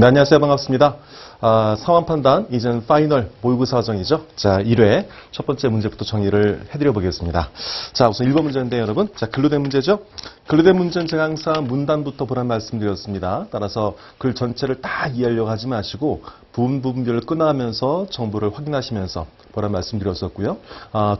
네, 안녕하세요. 반갑습니다. 상황 판단, 이제는 파이널 모의고사 과정이죠. 자, 1회 첫 번째 문제부터 정리를 해드려 보겠습니다. 자, 우선 1번 문제인데요, 여러분. 자, 근로된 문제죠. 근로된 문제는 제가 항상 문단부터 보란 말씀드렸습니다. 따라서 글 전체를 다 이해하려고 하지 마시고 부분별로 끊어가면서 정보를 확인하시면서 보란 말씀드렸었고요.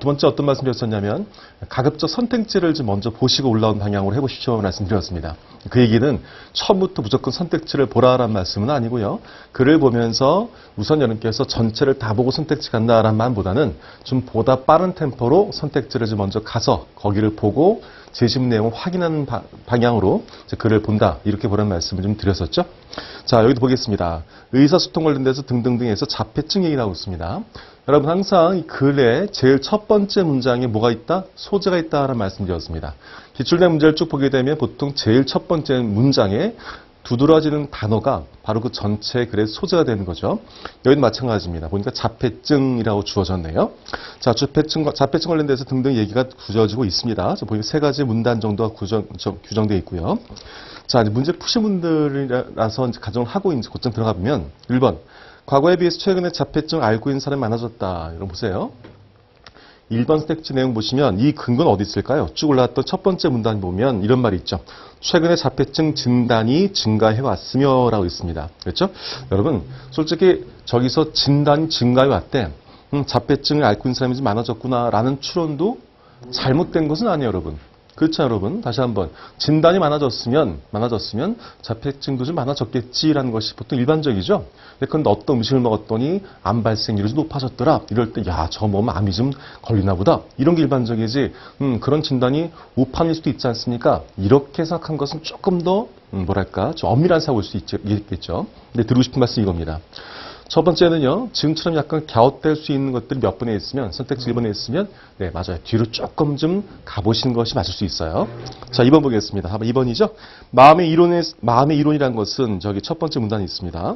두 번째 어떤 말씀드렸었냐면 가급적 선택지를 좀 먼저 보시고 올라온 방향으로 해보십시오 말씀드렸습니다. 그 얘기는 처음부터 무조건 선택지를 보라라는 말씀은 아니고요. 글을 보면서 우선 여러분께서 전체를 다 보고 선택지 간다라는 말보다는 좀 보다 빠른 템포로 선택지를 좀 먼저 가서 거기를 보고 제시문 내용을 확인하는 방향으로 글을 본다. 이렇게 보라는 말씀을 좀 드렸었죠. 자, 여기도 보겠습니다. 의사소통 관련돼서 등등등 해서 자폐증 얘기 나오고 있습니다. 여러분 항상 이 글에 제일 첫 번째 문장에 뭐가 있다? 소재가 있다라는 말씀드렸습니다. 기출된 문제를 쭉 보게 되면 보통 제일 첫 번째 문장에 두드러지는 단어가 바로 그 전체 글의 소재가 되는 거죠. 여기도 마찬가지입니다. 보니까 자폐증이라고 주어졌네요. 자, 자폐증 관련돼서 등등 얘기가 구져지고 있습니다. 보니까 세 가지 문단 정도가 규정되어 있고요. 자, 이제 문제 푸신 분들이라서 이제 가정을 하고 이제 곧장 들어가 보면 1번. 과거에 비해서 최근에 자폐증 알고 있는 사람이 많아졌다. 이거 보세요. 1번 선택지 내용 보시면 이 근거는 어디 있을까요? 쭉 올라왔던 첫 번째 문단 보면 이런 말이 있죠. 최근에 자폐증 진단이 증가해왔으며 라고 있습니다. 그렇죠? 여러분 솔직히 저기서 진단이 증가해왔대. 자폐증을 앓고 있는 사람이 좀 많아졌구나 라는 추론도 잘못된 것은 아니에요, 여러분. 그렇죠, 여러분. 다시 한번 진단이 많아졌으면 자폐증도 좀 많아졌겠지라는 것이 보통 일반적이죠. 그런데 어떤 음식을 먹었더니 암 발생률이 좀 높아졌더라. 이럴 때 야, 저거 먹으면 암이 좀 걸리나 보다. 이런 게 일반적이지. 그런 진단이 우판일 수도 있지 않습니까? 이렇게 생각한 것은 조금 더 뭐랄까 좀 엄밀한 사고일 수 있겠죠. 근데 드리고 싶은 말씀이 이겁니다. 첫 번째는요, 지금처럼 약간 갸웃될 수 있는 것들이 몇 번에 있으면, 선택지 1번에 있으면, 네, 맞아요. 뒤로 조금 좀 가보시는 것이 맞을 수 있어요. 자, 2번 보겠습니다. 2번이죠? 마음의 이론이라는 것은 저기 첫 번째 문단이 있습니다.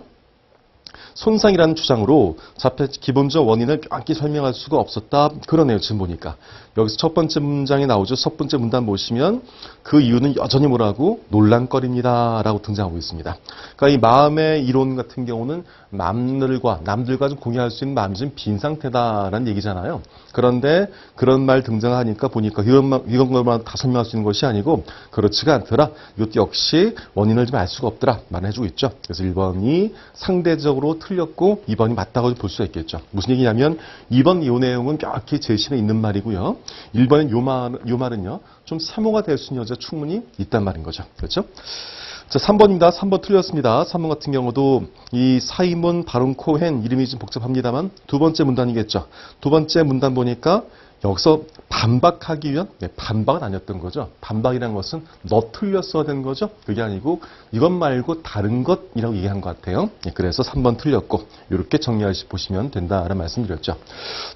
손상이라는 주장으로 자폐 기본적 원인을 명확히 설명할 수가 없었다. 그러네요, 지금 보니까. 여기서 첫 번째 문장이 나오죠. 첫 번째 문단 보시면 그 이유는 여전히 뭐라고? 논란거리입니다. 라고 등장하고 있습니다. 그러니까 이 마음의 이론 같은 경우는 남들과 좀 공유할 수 있는 마음이 좀 빈 상태다라는 얘기잖아요. 그런데 그런 말 등장하니까 보니까 이런 것만 다 설명할 수 있는 것이 아니고 그렇지가 않더라. 이것도 역시 원인을 좀 알 수가 없더라. 말을 해주고 있죠. 그래서 1번이 상대적으로 틀렸고 2번이 맞다고 볼 수가 있겠죠. 무슨 얘기냐면 2번 이 내용은 명확히 제시가 있는 말이고요. 1번은 요 말은요. 좀 사모가 될 수 있는 여지가 충분히 있단 말인 거죠. 그렇죠? 자, 3번입니다. 3번 틀렸습니다. 3번 같은 경우도 이 사이몬 바룬코헨 이름이 좀 복잡합니다만 두 번째 문단이겠죠. 두 번째 문단 보니까 여기서 반박하기 위한 반박은 아니었던 거죠. 반박이라는 것은 너 틀렸어야 된 거죠. 그게 아니고 이것 말고 다른 것이라고 얘기한 것 같아요. 그래서 3번 틀렸고 이렇게 정리하시 보시면 된다라는 말씀드렸죠.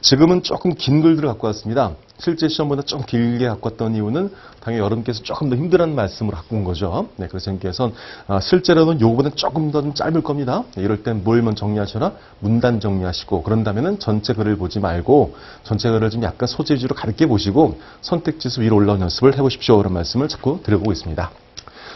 지금은 조금 긴 글들을 갖고 왔습니다. 실제 시험보다 좀 길게 갖고 왔던 이유는 당연히 여러분께서 조금 더 힘들한 말씀을 갖고 온 거죠. 네, 그래서 여러분께서는 실제로는 요거보다는 조금 더 좀 짧을 겁니다. 이럴 땐 뭘 먼저 정리하셔라? 문단 정리하시고 그런 다음에는 전체 글을 보지 말고 전체 글을 좀 약간 소재 위주로 가볍게 보시고 선택지수 위로 올라온 연습을 해보십시오. 그런 말씀을 자꾸 드려보고 있습니다.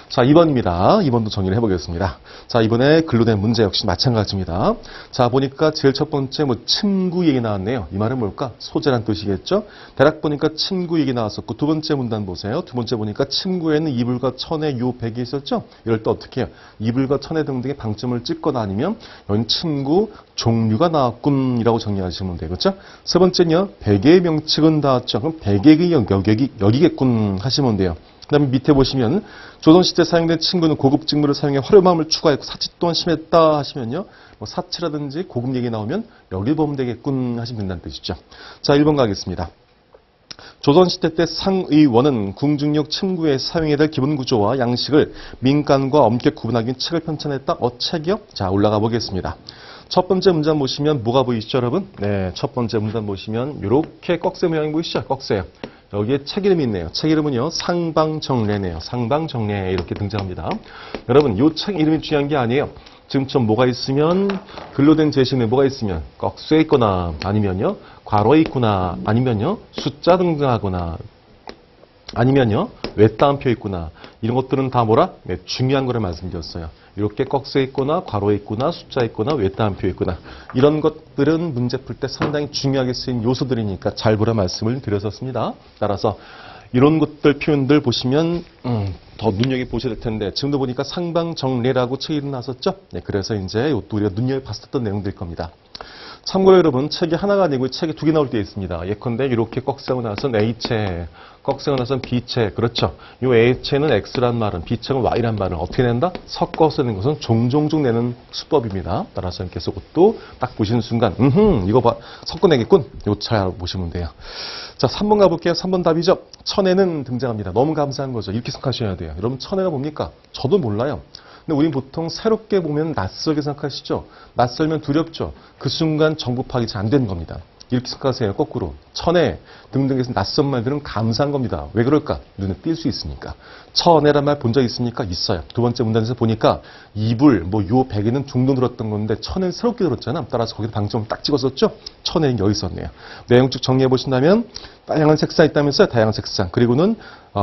자, 2번입니다. 2번도 정리를 해보겠습니다. 자, 이번에 근로된 문제 역시 마찬가지입니다. 자, 보니까 제일 첫 번째 친구 얘기 나왔네요. 이 말은 뭘까? 소재란 뜻이겠죠? 대략 보니까 친구 얘기 나왔었고 두 번째 문단 보세요. 두 번째 보니까 친구에는 이불과 천에 요 백이 있었죠? 이럴 때 어떻게 해요? 이불과 천에 등등의 방점을 찍거나 아니면 여기 친구 종류가 나왔군이라고 정리하시면 되겠죠? 세 번째는요. 백의 명칭은 닿았죠? 그럼 백의 여기겠군 하시면 돼요. 그 다음에 밑에 보시면 조선시대 사용된 친구는 고급 직무를 사용해 화려함을 추가했고 사치 또한 심했다 하시면요. 사치라든지 고급 얘기 나오면 여기 보면 되겠군 하시면 된다는 뜻이죠. 자, 1번 가겠습니다. 조선시대 때 상의원은 궁중역 친구에 사용해야 될 기본 구조와 양식을 민간과 엄격 구분하기 위해 책을 편찬했다. 책이요? 자, 올라가 보겠습니다. 첫 번째 문단 보시면 뭐가 보이시죠, 여러분? 네, 첫 번째 문단 보시면 이렇게 꺽쇠 모양이 보이시죠? 꺽쇠. 여기에 책 이름이 있네요. 책 이름은요. 상방정례네요. 상방정례 이렇게 등장합니다. 여러분 이 책 이름이 중요한 게 아니에요. 지금처럼 뭐가 있으면 글로 된 제시는 뭐가 있으면 꺽쇠 있거나 아니면요. 괄호에 있구나 아니면요. 숫자 등장하거나 아니면요. 외따옴표 있구나. 이런 것들은 다 뭐라? 네, 중요한 거를 말씀드렸어요. 이렇게 꺽쇠 있거나 괄호에 있거나 숫자 있거나 외따옴표 있거나 이런 것들은 문제 풀 때 상당히 중요하게 쓰인 요소들이니까 잘 보라 말씀을 드렸었습니다. 따라서 이런 것들 표현들 보시면 더 눈여겨보셔야 될 텐데 지금도 보니까 상방정례라고 책이 나왔었죠. 네, 그래서 이제 이것도 우리가 눈여겨봤었던 내용들일 겁니다. 참고로 여러분 책이 하나가 아니고 책이 두 개 나올 때 있습니다. 예컨대 이렇게 꺽쇠하고 나서는 A체, 꺽쇠하고 나서는 B체. 그렇죠. 이 A체는 X란 말은 B체는 Y란 말은 어떻게 낸다? 섞어서 내는 것은 종종종 내는 수법입니다. 따라서 계속 그것도 딱 보시는 순간 이거 봐 섞어내겠군. 이거 잘 알아보시면 돼요. 자 3번 가볼게요. 3번 답이죠. 천혜는 등장합니다. 너무 감사한 거죠. 이렇게 생각하셔야 돼요. 여러분 천혜가 뭡니까? 저도 몰라요. 근데 우린 보통 새롭게 보면 낯설게 생각하시죠? 낯설면 두렵죠? 그 순간 정보 파악이 잘 안 되는 겁니다. 이렇게 생각하세요. 거꾸로. 천혜 등등에서 낯선 말들은 감사한 겁니다. 왜 그럴까? 눈에 띌 수 있으니까. 천혜란 말 본 적 있습니까? 있어요. 두 번째 문단에서 보니까 이불, 요 베개는 중동 들었던 건데 천혜는 새롭게 들었잖아. 따라서 거기다 방점을 딱 찍었었죠? 천혜는 여기 있었네요. 내용 쭉 정리해 보신다면 다양한 색상 있다면서요. 다양한 색상. 그리고는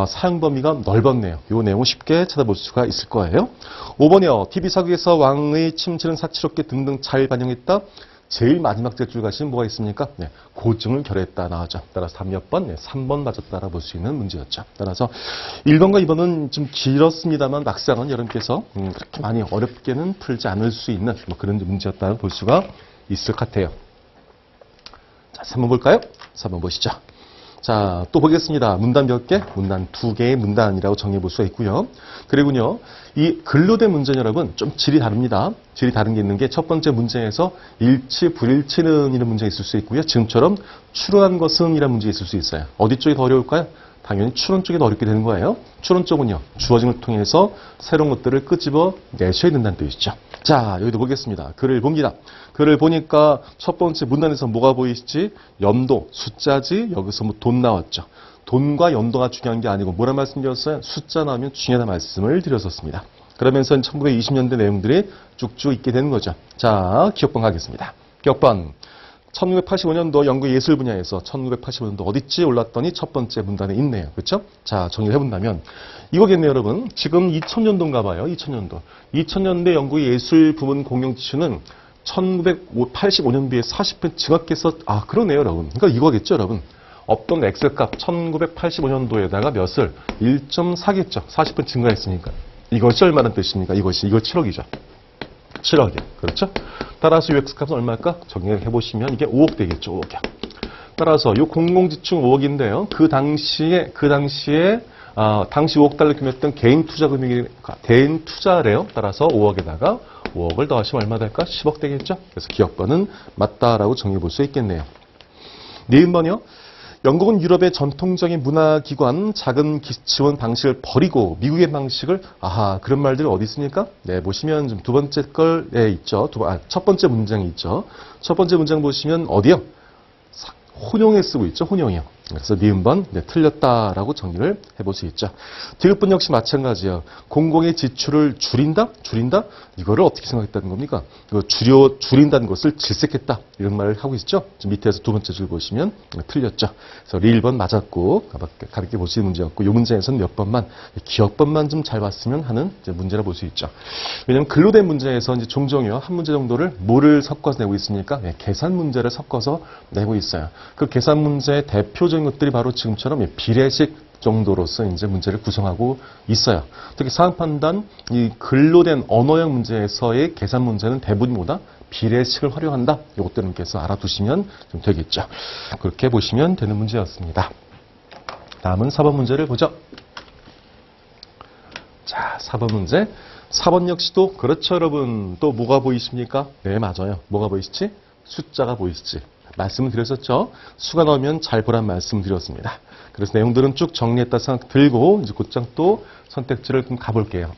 사용 범위가 넓었네요. 이 내용을 쉽게 찾아볼 수가 있을 거예요. 5번이요. TV 사극에서 왕의 침실은 사치롭게 등등 잘 반영했다. 제일 마지막 줄 가시면 뭐가 있습니까? 네, 고증을 결했다 나왔죠. 따라서 답 몇 번? 네, 3번 맞았다라 볼 수 있는 문제였죠. 따라서 1번과 2번은 좀 길었습니다만 막상은 여러분께서 그렇게 많이 어렵게는 풀지 않을 수 있는 그런 문제였다고 볼 수가 있을 것 같아요. 자, 3번 볼까요? 3번 보시죠. 자, 또 보겠습니다. 문단 몇 개? 문단 2개의 문단이라고 정리해 볼 수가 있고요. 그리고요, 이 근로된 문제는 여러분 좀 질이 다릅니다. 질이 다른 게 있는 게 첫 번째 문제에서 일치, 불일치는 이런 문제가 있을 수 있고요. 지금처럼 추론한 것은 이런 문제가 있을 수 있어요. 어디 쪽이 더 어려울까요? 당연히 추론 쪽이 더 어렵게 되는 거예요. 추론 쪽은요, 주어진 걸 통해서 새로운 것들을 끄집어 내셔야 된다는 뜻이죠. 자, 여기도 보겠습니다. 글을 봅니다. 글을 보니까 첫 번째 문단에서 뭐가 보이시지? 연도, 숫자지, 여기서 뭐 돈 나왔죠. 돈과 연도가 중요한 게 아니고 뭐라 말씀드렸어요? 숫자 나오면 중요하다 말씀을 드렸었습니다. 그러면서 1920년대 내용들이 쭉쭉 있게 되는 거죠. 자, 기억번 가겠습니다. 기억번. 1985년도 연구 예술 분야에서 1985년도 어딨지 올랐더니 첫 번째 문단에 있네요. 그렇죠? 자, 정리를 해본다면 이거겠네요, 여러분. 지금 2000년도인가 봐요. 2000년도. 2000년대 연구 예술 부문 공용 지수는 1985년도에 40배 증가해서 그러네요, 여러분. 그러니까 이거겠죠, 여러분. 없던 X값 1985년도에다가 몇을 1.4겠죠. 40배 증가했으니까. 이것이 얼마나 뜻입니까? 이거 7억이죠. 7억이요. 그렇죠? 따라서 이 X값은 얼마일까? 정리를 해보시면 이게 5억 되겠죠. 5억이요. 따라서 이 공공지출 5억인데요. 그 당시에 당시 5억 달러 금액했던 개인 투자 금액이 개인 투자래요. 따라서 5억에다가 5억을 더하시면 얼마 될까? 10억 되겠죠. 그래서 기억번은 맞다라고 정리해 볼 수 있겠네요. 니은번이요. 영국은 유럽의 전통적인 문화기관 작은 지원 방식을 버리고 미국의 방식을 그런 말들이 어디 있습니까? 네, 보시면 좀 두 번째 걸에 있죠. 첫 번째 문장이 있죠. 첫 번째 문장 보시면 어디요? 혼용에 쓰고 있죠. 혼용이요. 그래서 니은번 틀렸다라고 정리를 해볼 수 있죠. 디귿번 역시 마찬가지예요. 공공의 지출을 줄인다? 줄인다? 이거를 어떻게 생각했다는 겁니까? 이거 줄인다는 것을 질색했다. 이런 말을 하고 있죠. 밑에서 두 번째 줄 보시면 틀렸죠. 그래서 1번 맞았고 가볍게 볼 수 있는 문제였고 이 문제에서는 몇 번만 기억번만 좀 잘 봤으면 하는 문제라 볼 수 있죠. 왜냐하면 근로된 문제에서 이제 종종요 한 문제 정도를 뭐를 섞어서 내고 있습니까? 계산 문제를 섞어서 내고 있어요. 그 계산 문제의 대표적인 것들이 바로 지금처럼 비례식 정도로서 이제 문제를 구성하고 있어요. 특히 상황 판단, 이 근로된 언어형 문제에서의 계산 문제는 대부분 뭐다? 비례식을 활용한다. 이것들은 께서 알아두시면 좀 되겠죠. 그렇게 보시면 되는 문제였습니다. 다음은 4번 문제를 보죠. 자, 4번 문제. 4번 역시도 그렇죠, 여러분. 또 뭐가 보이십니까? 네, 맞아요. 뭐가 보이시지? 숫자가 보이시지? 말씀을 드렸었죠. 수가 나오면 잘 보란 말씀 드렸습니다. 그래서 내용들은 쭉 정리했다 생각 들고 이제 곧장 또 선택지를 좀 가볼게요.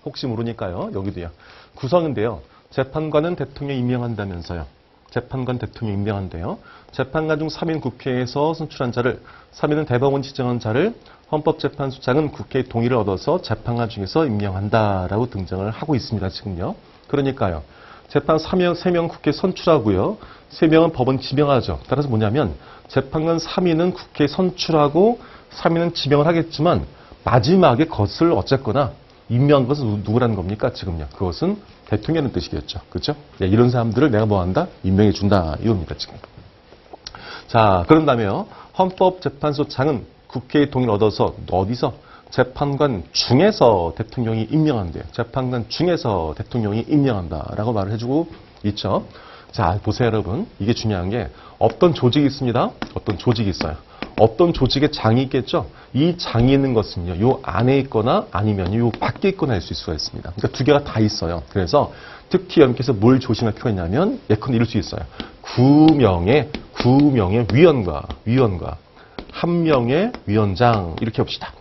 혹시 모르니까요. 여기도요. 구성인데요. 재판관은 대통령이 임명한다면서요. 재판관 대통령이 임명한대요. 재판관 중 3인 국회에서 선출한 자를 3인은 대법원 지정한 자를 헌법재판소장은 국회의 동의를 얻어서 재판관 중에서 임명한다라고 등장을 하고 있습니다. 지금요. 그러니까요. 재판 3명 국회 선출하고요. 3명은 법원 지명하죠. 따라서 뭐냐면 재판관 3인은 국회 선출하고 3인은 지명을 하겠지만 마지막에 것을 어쨌거나 임명한 것은 누구라는 겁니까? 지금요. 그것은 대통령의 뜻이겠죠. 그렇죠? 예, 이런 사람들을 내가 뭐 한다? 임명해 준다. 이겁니다, 지금. 자, 그런 다음에요. 헌법재판소장은 국회의 동의를 얻어서 어디서? 재판관 중에서 대통령이 임명한대요. 재판관 중에서 대통령이 임명한다라고 말을 해주고 있죠. 자, 보세요, 여러분. 이게 중요한 게 어떤 조직이 있습니다. 어떤 조직이 있어요. 어떤 조직의 장이 있겠죠. 이 장이 있는 것은요. 요 안에 있거나 아니면 요 밖에 있거나 할 수가 있습니다. 그러니까 두 개가 다 있어요. 그래서 특히 여러분께서 뭘 조심할 필요가 있냐면 예컨대 이럴 수 있어요. 9명의 위원과 한 명의 위원장 이렇게 봅시다.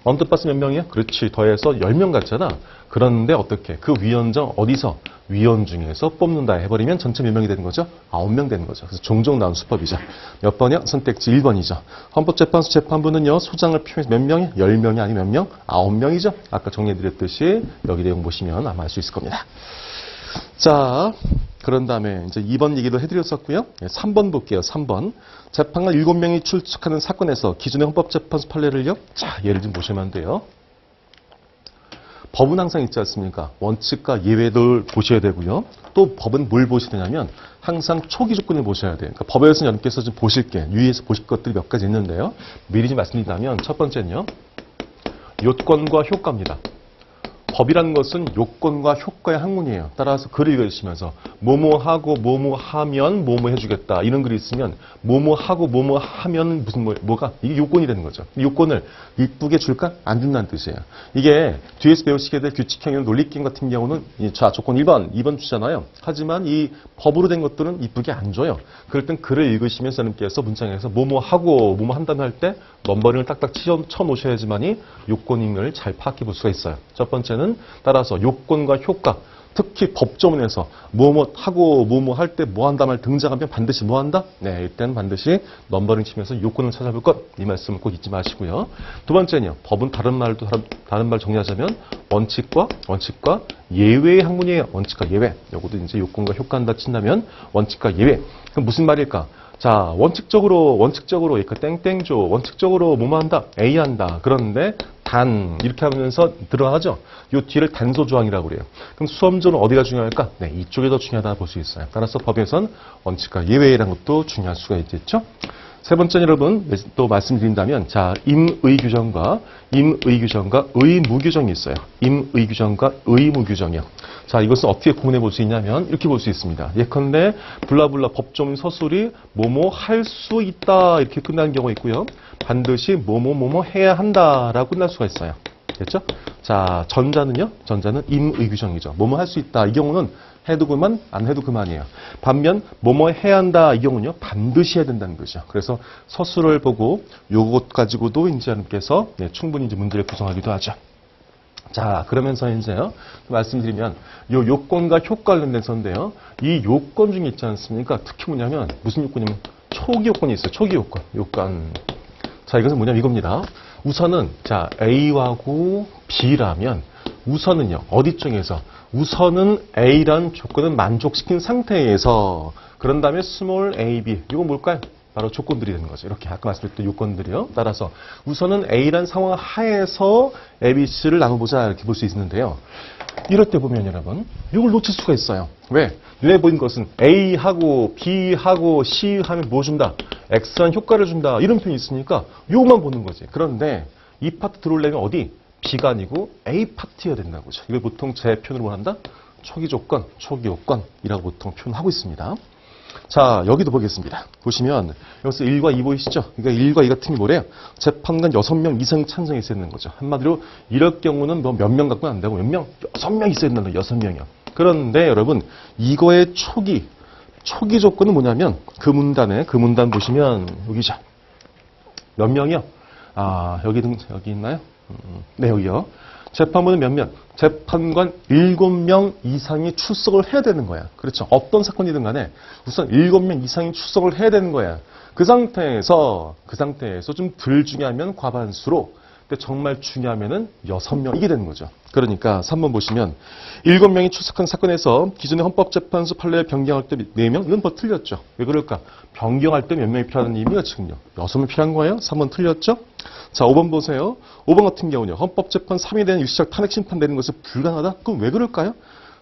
언뜻 봤을 몇 명이야? 그렇지. 더해서 10명 같잖아. 그런데 어떻게? 그 위원장 어디서? 위원 중에서 뽑는다 해버리면 전체 몇 명이 되는 거죠? 9명 되는 거죠. 그래서 종종 나온 수법이죠. 몇 번이요? 선택지 1번이죠. 헌법재판소 재판부는요. 소장을 표현해서 몇 명이? 10명이 아니면 몇 명? 9명이죠. 아까 정리해드렸듯이 여기 내용 보시면 아마 알 수 있을 겁니다. 자, 그런 다음에 이제 2번 얘기도 해드렸었고요. 3번 볼게요. 3번. 재판관 7명이 출석하는 사건에서 기존의 헌법재판소 판례를요. 자, 예를 좀 보시면 돼요. 법은 항상 있지 않습니까? 원칙과 예외를 보셔야 되고요. 또 법은 뭘 보셔야 되냐면 항상 초기 조건을 보셔야 돼요. 그러니까 법에서 여러분께서 좀 보실 게, 유의해서 보실 것들이 몇 가지 있는데요. 미리 좀 말씀드리자면 첫 번째는요. 요건과 효과입니다. 법이라는 것은 요건과 효과의 학문이에요. 따라서 글을 읽으시면서 뭐뭐하고 뭐뭐하면 뭐뭐 해주겠다. 이런 글이 있으면 뭐뭐하고 뭐뭐하면 무슨 뭐가 이게 요건이 되는 거죠. 요건을 이쁘게 줄까? 안 준다는 뜻이에요. 이게 뒤에서 배우시게 될 규칙형이나 논리게임 같은 경우는 자 조건 1번, 2번 주잖아요. 하지만 이 법으로 된 것들은 이쁘게 안 줘요. 그럴 땐 글을 읽으시면서 여러분께서 문장에서 뭐뭐하고 뭐뭐 한다면 할 때 넘버링을 딱딱 쳐 놓으셔야지만이 요건임을 잘 파악해 볼 수가 있어요. 첫 번째는 따라서 요건과 효과, 특히 법조문에서 뭐뭐 하고 뭐뭐 할 때 뭐 한다 말 등장하면 반드시 뭐 한다? 네, 이때는 반드시 넘버링 치면서 요건을 찾아볼 것. 이 말씀을 꼭 잊지 마시고요. 두 번째는요. 법은 다른 말 정리하자면 원칙과 예외의 학문이에요. 원칙과 예외. 요것도 이제 요건과 효과한다 친다면 원칙과 예외. 그럼 무슨 말일까? 자, 원칙적으로 이렇게 땡땡조 원칙적으로 뭐뭐 한다? A 한다. 그런데 단 이렇게 하면서 들어가죠. 요 뒤를 단소 조항이라고 그래요. 그럼 수험조는 어디가 중요할까? 네, 이쪽이 더 중요하다 볼 수 있어요. 따라서 법에선 원칙과 예외라는 것도 중요할 수가 있겠죠. 세 번째 여러분 또 말씀드린다면 자 임의규정과 의무규정이 있어요. 임의규정과 의무규정이요. 자 이것은 어떻게 구분해 볼 수 있냐면 이렇게 볼 수 있습니다. 예컨대 블라블라 법조문 서술이 뭐뭐 할 수 있다 이렇게 끝나는 경우가 있고요. 반드시 뭐뭐 해야 한다라고 끝날 수가 있어요. 됐죠? 자 전자는 임의규정이죠. 뭐뭐 할 수 있다. 이 경우는 해도 그만, 안 해도 그만이에요. 반면 뭐뭐 해야 한다 이 경우는요. 반드시 해야 된다는 거죠. 그래서 서술을 보고 요것 가지고도 이제 여러분께서 충분히 이제 문제를 구성하기도 하죠. 자, 그러면서 이제요. 말씀드리면 요 요건과 효과 관련돼서인데요. 이 요건 중에 있지 않습니까? 특히 뭐냐면 무슨 요건이냐면 초기 요건이 있어요. 초기 요건. 자, 이것은 뭐냐면 이겁니다. 우선은 자, A하고 B라면 우선은요. 어디 쪽에서 우선은 A란 조건을 만족시킨 상태에서 그런 다음에 스몰 a, b 이건 뭘까요? 바로 조건들이 되는 거죠. 이렇게 아까 말씀드렸던 요건들이요. 따라서 우선은 A란 상황 하에서 A, B, C를 나눠보자 이렇게 볼 수 있는데요. 이럴 때 보면 여러분 이걸 놓칠 수가 있어요. 왜? 눈에 보이는 것은 A하고 B하고 C 하면 뭐 준다? X한 효과를 준다. 이런 표현이 있으니까 요것만 보는 거지. 그런데 이 파트 들어오려면 어디? B가 아니고 A 파트여야 된다는 거죠. 이걸 보통 제 표현으로 뭐한다? 초기 조건, 초기 요건이라고 보통 표현하고 있습니다. 자, 여기도 보겠습니다. 보시면 여기서 1과 2 보이시죠? 그러니까 1과 2 같은 게 뭐래요? 재판관 6명 이상 찬성이 있어야 되는 거죠. 한마디로 이럴 경우는 뭐 몇 명 갖고는 안 되고 몇 명? 6명 있어야 된다는 거예요. 6명이요. 그런데 여러분 이거의 초기 조건은 뭐냐면 그 문단 보시면 여기죠. 몇 명이요? 아, 여기 있나요? 네, 여기요. 재판부는 몇 명? 재판관 7명 이상이 출석을 해야 되는 거야. 그렇죠. 어떤 사건이든 간에 우선 7명 이상이 출석을 해야 되는 거야. 그 상태에서 좀 덜 중요하면 과반수로 근데 정말 중요하면은 6명 이게 되는 거죠. 그러니까 3번 보시면 7명이 출석한 사건에서 기존의 헌법재판소 판례를 변경할 때 4명? 이건 뭐 틀렸죠. 왜 그럴까? 변경할 때 몇 명이 필요하다는 의미가 지금요. 6명 필요한 거예요? 3번 틀렸죠? 자, 5번 보세요. 5번 같은 경우는요. 헌법재판 3위에 대한 일시적 탄핵 심판되는 것은 불가능하다? 그럼 왜 그럴까요?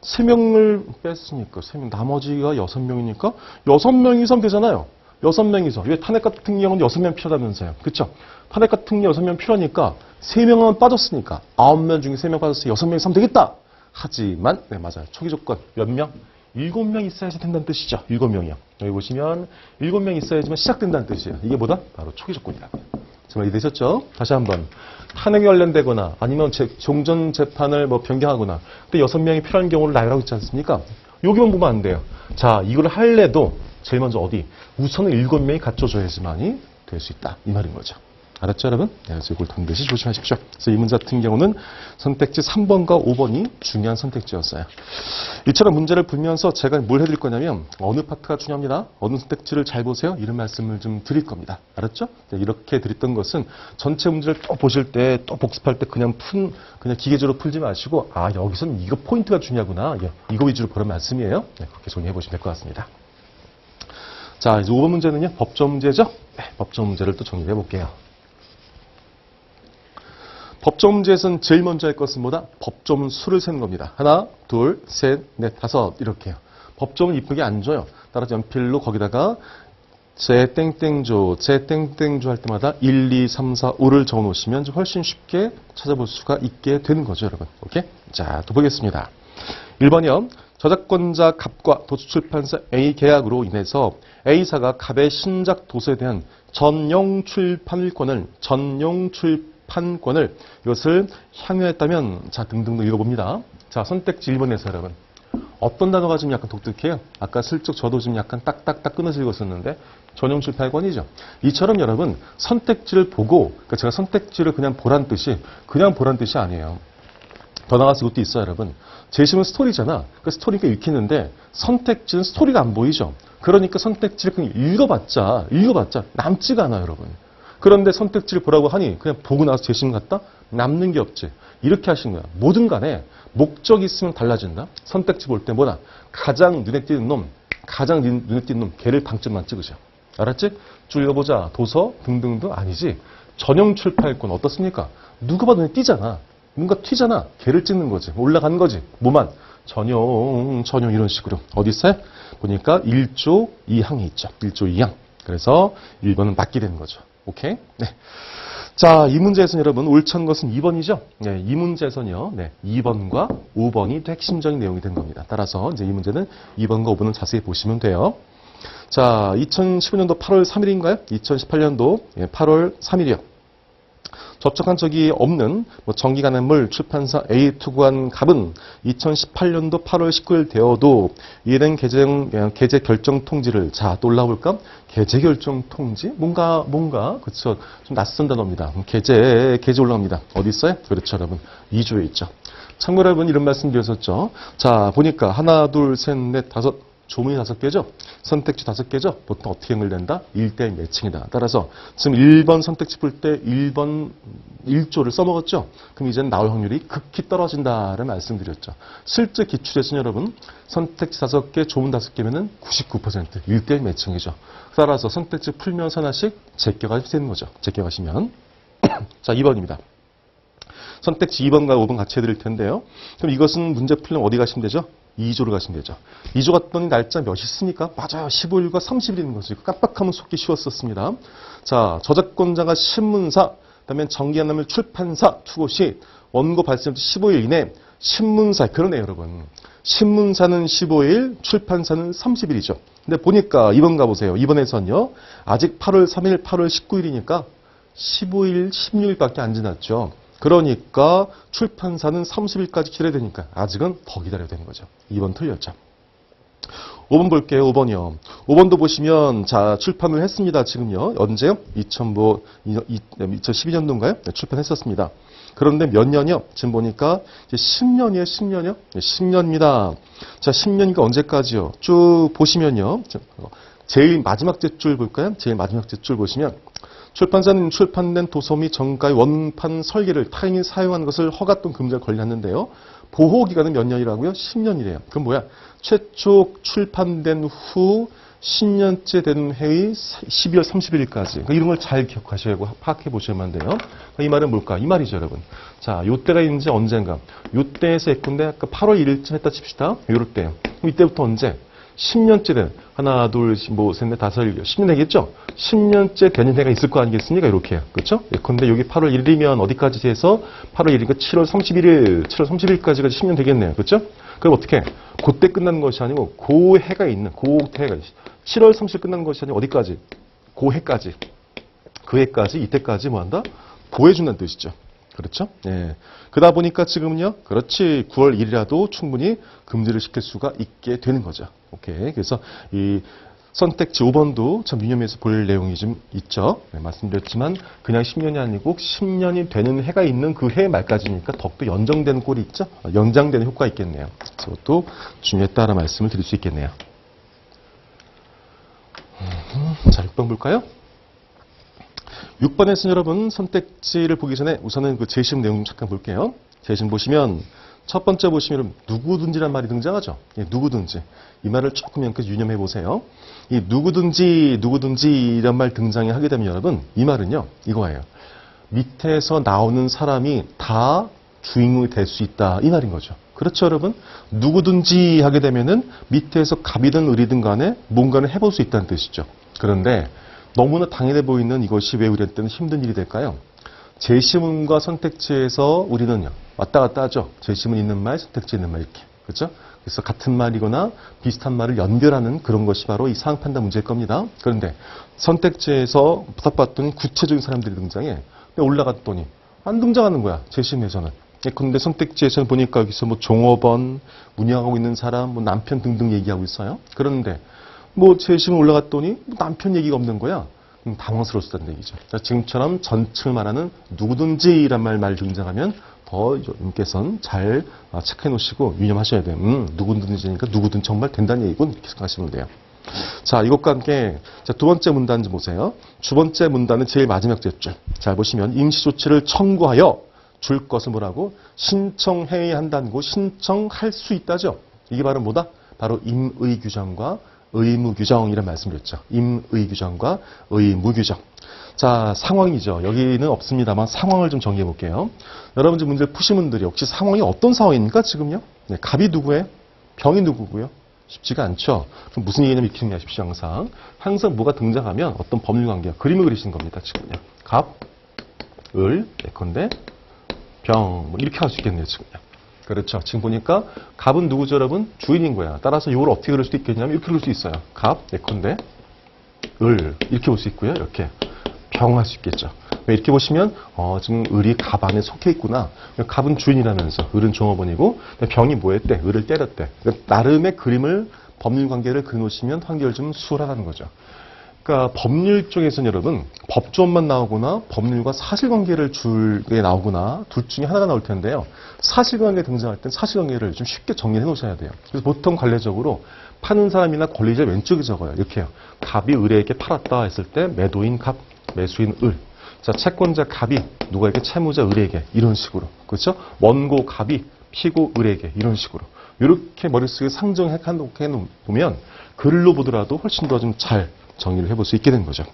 3명을 뺐으니까 3명, 나머지가 6명이니까 6명 이상 되잖아요. 6명 이상. 왜 탄핵 같은 경우는 6명 필요하다면서요. 그쵸? 탄핵 같은 경우 6명 필요하니까 3명은 빠졌으니까 9명 중에 3명 빠졌으니 6명 이상 되겠다. 하지만 네, 맞아요. 초기 조건 몇 명? 7명 있어야지 된다는 뜻이죠. 7명이요. 여기 보시면 7명 있어야지만 시작된다는 뜻이에요. 이게 뭐다? 바로 초기 조건이라고요. 정말 이해되셨죠? 다시 한번. 탄핵에 관련되거나 아니면 종전 재판을 뭐 변경하거나 근데 6명이 필요한 경우를 나열하고 있지 않습니까? 여기만 보면 안 돼요. 자, 이걸 할래도 제일 먼저 어디? 우선은 7명이 갖춰줘야지만이 될 수 있다. 이 말인 거죠. 알았죠, 여러분? 네, 그래서 이걸 반드시 조심하십시오. 그래서 이 문제 같은 경우는 선택지 3번과 5번이 중요한 선택지였어요. 이처럼 문제를 풀면서 제가 뭘 해드릴 거냐면 어느 파트가 중요합니다. 어느 선택지를 잘 보세요. 이런 말씀을 좀 드릴 겁니다. 알았죠? 네, 이렇게 드렸던 것은 전체 문제를 또 보실 때 또 복습할 때 그냥 기계적으로 풀지 마시고 아, 여기서는 이거 포인트가 중요하구나. 이거 위주로 보는 말씀이에요. 네, 그렇게 정리해 보시면 될 것 같습니다. 자, 이제 5번 문제는요. 법조 문제죠? 네, 법조 문제를 또 정리해 볼게요. 법조 문제에서는 제일 먼저 할 것은 뭐다? 법조문 수를 세는 겁니다. 하나, 둘, 셋, 넷, 다섯 이렇게요. 법조문 이쁘게 안 줘요. 따라서 연필로 거기다가 제 땡땡조 할 때마다 1, 2, 3, 4, 5를 적어놓으시면 좀 훨씬 쉽게 찾아볼 수가 있게 되는 거죠, 여러분. 오케이? 자, 또 보겠습니다. 1번이요. 저작권자 갑과 도서출판사 A 계약으로 인해서 A사가 갑의 신작 도서에 대한 전용 출판권을 이것을 향유했다면 자 등등등 읽어봅니다. 자 선택지 1번에서 여러분 어떤 단어가 좀 약간 독특해요. 아까 슬쩍 저도 좀 약간 딱딱딱 끊어서 읽었었는데 전용 출판권이죠. 이처럼 여러분 선택지를 보고 그러니까 제가 선택지를 그냥 보란 뜻이 아니에요. 더 나가서 이것도 있어요, 여러분. 제시문 스토리잖아. 그 스토리가 읽히는데 선택지는 스토리가 안 보이죠. 그러니까 선택지를 그냥 읽어봤자 남지가 않아요, 여러분. 그런데 선택지를 보라고 하니 그냥 보고 나서 제시문 같다? 남는 게 없지. 이렇게 하신 거야. 뭐든 간에 목적이 있으면 달라진다. 선택지 볼 때 뭐다? 가장 눈에 띄는 놈, 걔를 방점만 찍으셔. 알았지? 쭉 읽어보자. 도서 등등등 아니지. 전용 출판권 어떻습니까? 누가 봐도 눈에 띄잖아. 뭔가 튀잖아. 걔를 찍는 거지. 올라간 거지. 뭐만? 전용 이런 식으로. 어디 있어요? 보니까 1조 2항이 있죠. 1조 2항. 그래서 1번은 맞게 되는 거죠. 오케이? 네. 자, 이 문제에서는 여러분 옳찬 것은 2번이죠. 네, 이 문제에서는요. 네, 2번과 5번이 핵심적인 내용이 된 겁니다. 따라서 이제 이 문제는 2번과 5번은 자세히 보시면 돼요. 자, 2015년도 8월 3일인가요? 2018년도 8월 3일이요. 접촉한 적이 없는 정기간행물 출판사 A 투구한 갑은 2018년도 8월 19일 되어도 이해된 게재 결정 통지를 자 또 올라볼까? 게재 결정 통지? 뭔가 그렇죠. 좀 낯선 단어입니다. 게재 올라옵니다. 어디 있어요? 그렇죠, 여러분. 2조에 있죠. 참고 여러분 이런 말씀 드렸었죠. 자 보니까 하나, 둘, 셋, 넷, 다섯. 조문이 5개죠? 선택지 5개죠? 보통 어떻게 연결된다? 1대1 매칭이다. 따라서 지금 1번 선택지 풀 때 1번 1조를 써먹었죠? 그럼 이제는 나올 확률이 극히 떨어진다는 말씀드렸죠. 실제 기출에서는 여러분 선택지 5개, 조문 5개면은 99% 1대1 매칭이죠. 따라서 선택지 풀면서 하나씩 제껴가시면 되는 거죠. 제껴가시면. 자, 2번입니다. 선택지 2번과 5번 같이 해드릴 텐데요. 그럼 이것은 문제 풀면 어디 가시면 되죠? 2조로 가시면 되죠. 2조 갔더니 날짜 몇이 있습니까? 맞아요. 15일과 30일 있는 거죠. 깜빡하면 속기 쉬웠었습니다. 자, 저작권자가 신문사, 그다음에 정기한나물 출판사 투고시 원고 발생부터 15일 이내 신문사 그러네요, 여러분. 신문사는 15일, 출판사는 30일이죠. 근데 보니까 2번 가보세요. 2번에서는요. 아직 8월 3일, 8월 19일이니까 15일, 16일밖에 안 지났죠. 그러니까 출판사는 30일까지 기다려야 되니까 아직은 더 기다려야 되는 거죠. 2번 틀렸죠. 5번 볼게요. 5번이요. 5번도 보시면 자 출판을 했습니다. 지금요. 언제요? 2012년도인가요? 네, 출판했었습니다. 그런데 몇 년이요? 지금 보니까 이제 10년이에요. 10년이요? 네, 10년입니다. 자 10년이니까 언제까지요? 쭉 보시면요. 제일 마지막 줄 볼까요? 제일 마지막 줄 보시면 출판사는 출판된 도서 및 정가의 원판 설계를 타인이 사용하는 것을 허가 또는 금지할 권리를 갖는데요. 보호기간은 몇 년이라고요? 10년이래요. 그럼 뭐야? 최초 출판된 후 10년째 되는 해의 12월 31일까지. 그러니까 이런 걸 잘 기억하셔야 하고 파악해 보셔야만 돼요. 그러니까 이 말은 뭘까? 이 말이죠, 여러분. 자, 요때가 이제 언젠가. 요때에서 예컨대 아까 8월 1일쯤 했다 칩시다. 요럴 때. 그럼 이때부터 언제? 10년째 된, 하나, 둘, 뭐, 셋, 넷, 다섯, 10년 되겠죠? 10년째 되는 해가 있을 거 아니겠습니까? 이렇게. 그렇죠? 예컨대 여기 8월 1일이면 어디까지 해서 8월 1일이니까 7월 31일, 7월 30일까지가 10년 되겠네요. 그렇죠? 그럼 어떻게? 그때 끝나는 것이 아니고, 그 해가 있는, 그 해가 7월 30일 끝나는 것이 아니고, 어디까지? 그 해까지. 그 해까지, 이때까지 뭐 한다? 보호해준다는 뜻이죠. 그렇죠? 예. 그러다 보니까 지금은요, 그렇지, 9월 1일이라도 충분히 금지를 시킬 수가 있게 되는 거죠. 오케이. 그래서 이 선택지 5번도 참 유념해서 볼 내용이 좀 있죠. 네, 말씀드렸지만 그냥 10년이 아니고 10년이 되는 해가 있는 그 해 말까지니까 더욱더 연정되는 꼴이 있죠. 연장되는 효과가 있겠네요. 그것도 중요했다라는 말씀을 드릴 수 있겠네요. 자, 6번 볼까요? 6번에서는 여러분 선택지를 보기 전에 우선은 그 제시문 내용 좀 잠깐 볼게요. 제시문 보시면 첫 번째 보시면 누구든지란 말이 등장하죠. 예, 누구든지. 이 말을 조금 유념해 보세요. 이 누구든지 이런 말 등장이 하게 되면 여러분 이 말은요. 이거예요. 밑에서 나오는 사람이 다 주인공이 될 수 있다. 이 말인 거죠. 그렇죠, 여러분? 누구든지 하게 되면은 밑에서 갑이든 을이든 간에 뭔가를 해볼 수 있다는 뜻이죠. 그런데 너무나 당연해 보이는 이것이 왜 우리한테는 힘든 일이 될까요? 제시문과 선택지에서 우리는요, 왔다 갔다 하죠. 제시문 있는 말, 선택지 있는 말 이렇게. 그렇죠? 그래서 같은 말이거나 비슷한 말을 연결하는 그런 것이 바로 이 상황 판단 문제일 겁니다. 그런데 선택지에서 딱 봤더니 구체적인 사람들이 등장해. 근데 올라갔더니 안 등장하는 거야. 제시문에서는. 그런데 선택지에서는 보니까 여기서 뭐 종업원, 운영하고 있는 사람, 뭐 남편 등등 얘기하고 있어요. 그런데 뭐 제시문 올라갔더니 남편 얘기가 없는 거야. 당황스러웠다는 얘기죠. 지금처럼 전층을 말하는 누구든지란 말 등장하면 더 님께서는 잘 체크해 놓으시고 유념하셔야 돼요. 누구든지니까 누구든 정말 된다는 얘기군 이렇게 생각하시면 돼요. 자, 이것과 함께 자, 두 번째 문단 좀 보세요. 두 번째 문단은 제일 마지막 줄. 잘 보시면 임시조치를 청구하여 줄 것을 뭐라고? 신청해야 한다는 거 신청할 수 있다죠. 이게 바로 뭐다? 바로 임의규정과 의무규정이라는 말씀드렸죠. 임의규정과 의무규정. 자, 상황이죠. 여기는 없습니다만 상황을 좀 정리해 볼게요. 여러분들 문제를 푸신 분들이 혹시 상황이 어떤 상황입니까? 지금요? 네, 갑이 누구예요? 병이 누구고요? 쉽지가 않죠. 그럼 무슨 얘기냐면 이렇게 생각하십시오. 항상 뭐가 등장하면 어떤 법률관계야. 그림을 그리시는 겁니다. 지금요. 갑, 을, 예컨대, 병, 뭐 이렇게 할 수 있겠네요. 지금요. 그렇죠. 지금 보니까 갑은 누구죠, 여러분? 주인인 거야. 따라서 이걸 어떻게 그릴 수도 있겠냐면 이렇게 그릴 수 있어요. 갑, 예컨대, 을 이렇게 볼 수 있고요. 이렇게 병 할 수 있겠죠. 이렇게 보시면 지금 을이 갑 안에 속해 있구나. 갑은 주인이라면서 을은 종업원이고 병이 뭐 했대? 을을 때렸대. 그러니까 나름의 그림을 법률 관계를 그려놓으시면 한결 좀 수월하다는 거죠. 그러니까 법률 쪽에서는 여러분 법조문만 나오거나 법률과 사실관계를 줄게 나오거나 둘 중에 하나가 나올 텐데요. 사실관계 등장할 땐 사실관계를 좀 쉽게 정리해 놓으셔야 돼요. 그래서 보통 관례적으로 파는 사람이나 권리자 왼쪽에 적어요. 이렇게요. 갑이 을에게 팔았다 했을 때 매도인 갑, 매수인 을. 자, 채권자 갑이 누구에게 채무자 을에게 이런 식으로. 그렇죠? 원고 갑이 피고 을에게 이런 식으로. 이렇게 머릿속에 상정해 놓으면 글로 보더라도 훨씬 더 좀 잘 정리를 해볼 수 있게 되는 거죠.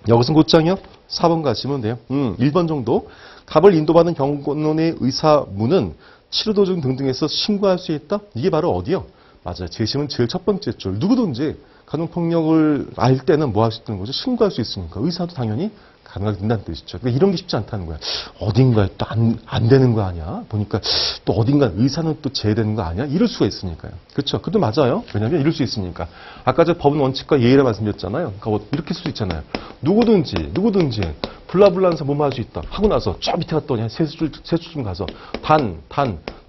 여기서 곧장이요. 4번 가시면 돼요. 1번 정도. 갑을 인도받은 경고론의 의사문은 치료도중 등등에서 신고할 수 있다? 이게 바로 어디요? 맞아요. 제시문 제일 첫 번째 줄. 누구든지 가정폭력을 알 때는 뭐 할 수 있는 거죠? 신고할 수 있으니까. 의사도 당연히 가능하게 된다는 뜻이죠. 그러니까 이런 게 쉽지 않다는 거야. 어딘가에 또 안 되는 거 아니야? 보니까 또 어딘가 의사는 또 제외되는 거 아니야? 이럴 수가 있으니까요. 그렇죠? 그것도 맞아요. 왜냐하면 이럴 수 있으니까. 아까 저 법은 원칙과 예의를 말씀드렸잖아요. 그러니까 이렇게 쓸 수 있잖아요. 누구든지 블라블라면서 뭐뭐 할 수 있다. 하고 나서 저 밑에 갔더니 세 줄쯤 가서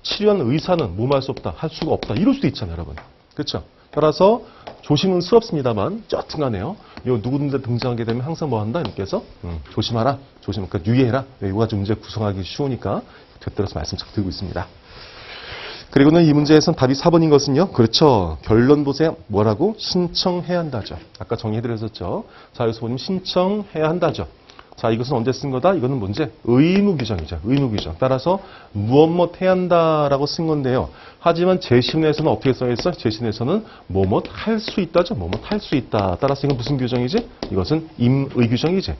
치료하는 의사는 뭐뭐 할 수 없다. 할 수가 없다. 이럴 수도 있잖아요, 여러분. 그렇죠? 따라서 조심은 스럽습니다만 여튼간에요. 이 누구든지 등장하게 되면 항상 뭐 한다? 이렇게 해서 조심하라. 그러니까 유의해라. 이거가 좀 문제 구성하기 쉬우니까 되돌아서 말씀 잘 드리고 있습니다. 그리고는 이 문제에서는 답이 4번인 것은요. 그렇죠. 결론 보세요. 뭐라고? 신청해야 한다죠. 아까 정리해드렸었죠. 자, 여기서 보면 신청해야 한다죠. 자, 이것은 언제 쓴 거다? 이거는 문제 의무규정이죠. 의무규정. 따라서 무엇 해야 한다라고 쓴 건데요. 하지만 제시문에서는 어떻게 써 있어? 제시문에서는 뭐뭐 할 수 있다죠. 뭐뭐 할 수 있다. 따라서 이건 무슨 규정이지? 이것은 임의규정이지.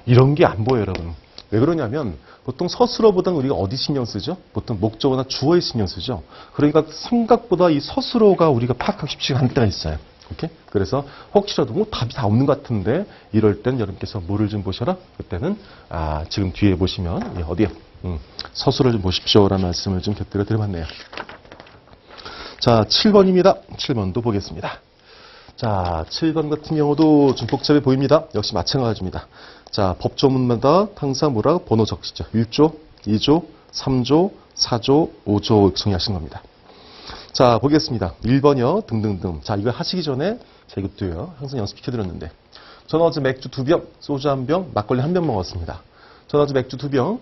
이런 게 안 보여요, 여러분. 왜 그러냐면 보통 서술어보다는 우리가 어디 신경 쓰죠? 보통 목적어나 주어에 신경 쓰죠. 그러니까 생각보다 이 서술어가 우리가 파악하기 쉽지가 않을 때가 있어요. 오케이? 그래서 혹시라도 뭐 답이 다 없는 것 같은데 이럴 땐 여러분께서 뭐를 좀 보셔라? 그때는 지금 뒤에 보시면 어디요? 서술을 좀 보십시오라는 말씀을 좀 곁들여 드려봤네요. 자, 7번입니다. 7번도 보겠습니다. 자, 7번 같은 경우도 좀 복잡해 보입니다. 역시 마찬가지입니다. 자, 법조문마다 항상 뭐라고 번호 적시죠. 1조, 2조, 3조, 4조, 5조 정의하신 겁니다. 자, 보겠습니다. 1번이요. 등등등. 자, 이거 하시기 전에 자, 이것도요. 항상 연습시켜드렸는데. 저는 어제 맥주 2병, 소주 1병, 막걸리 1병 먹었습니다. 저는 어제 맥주 2병,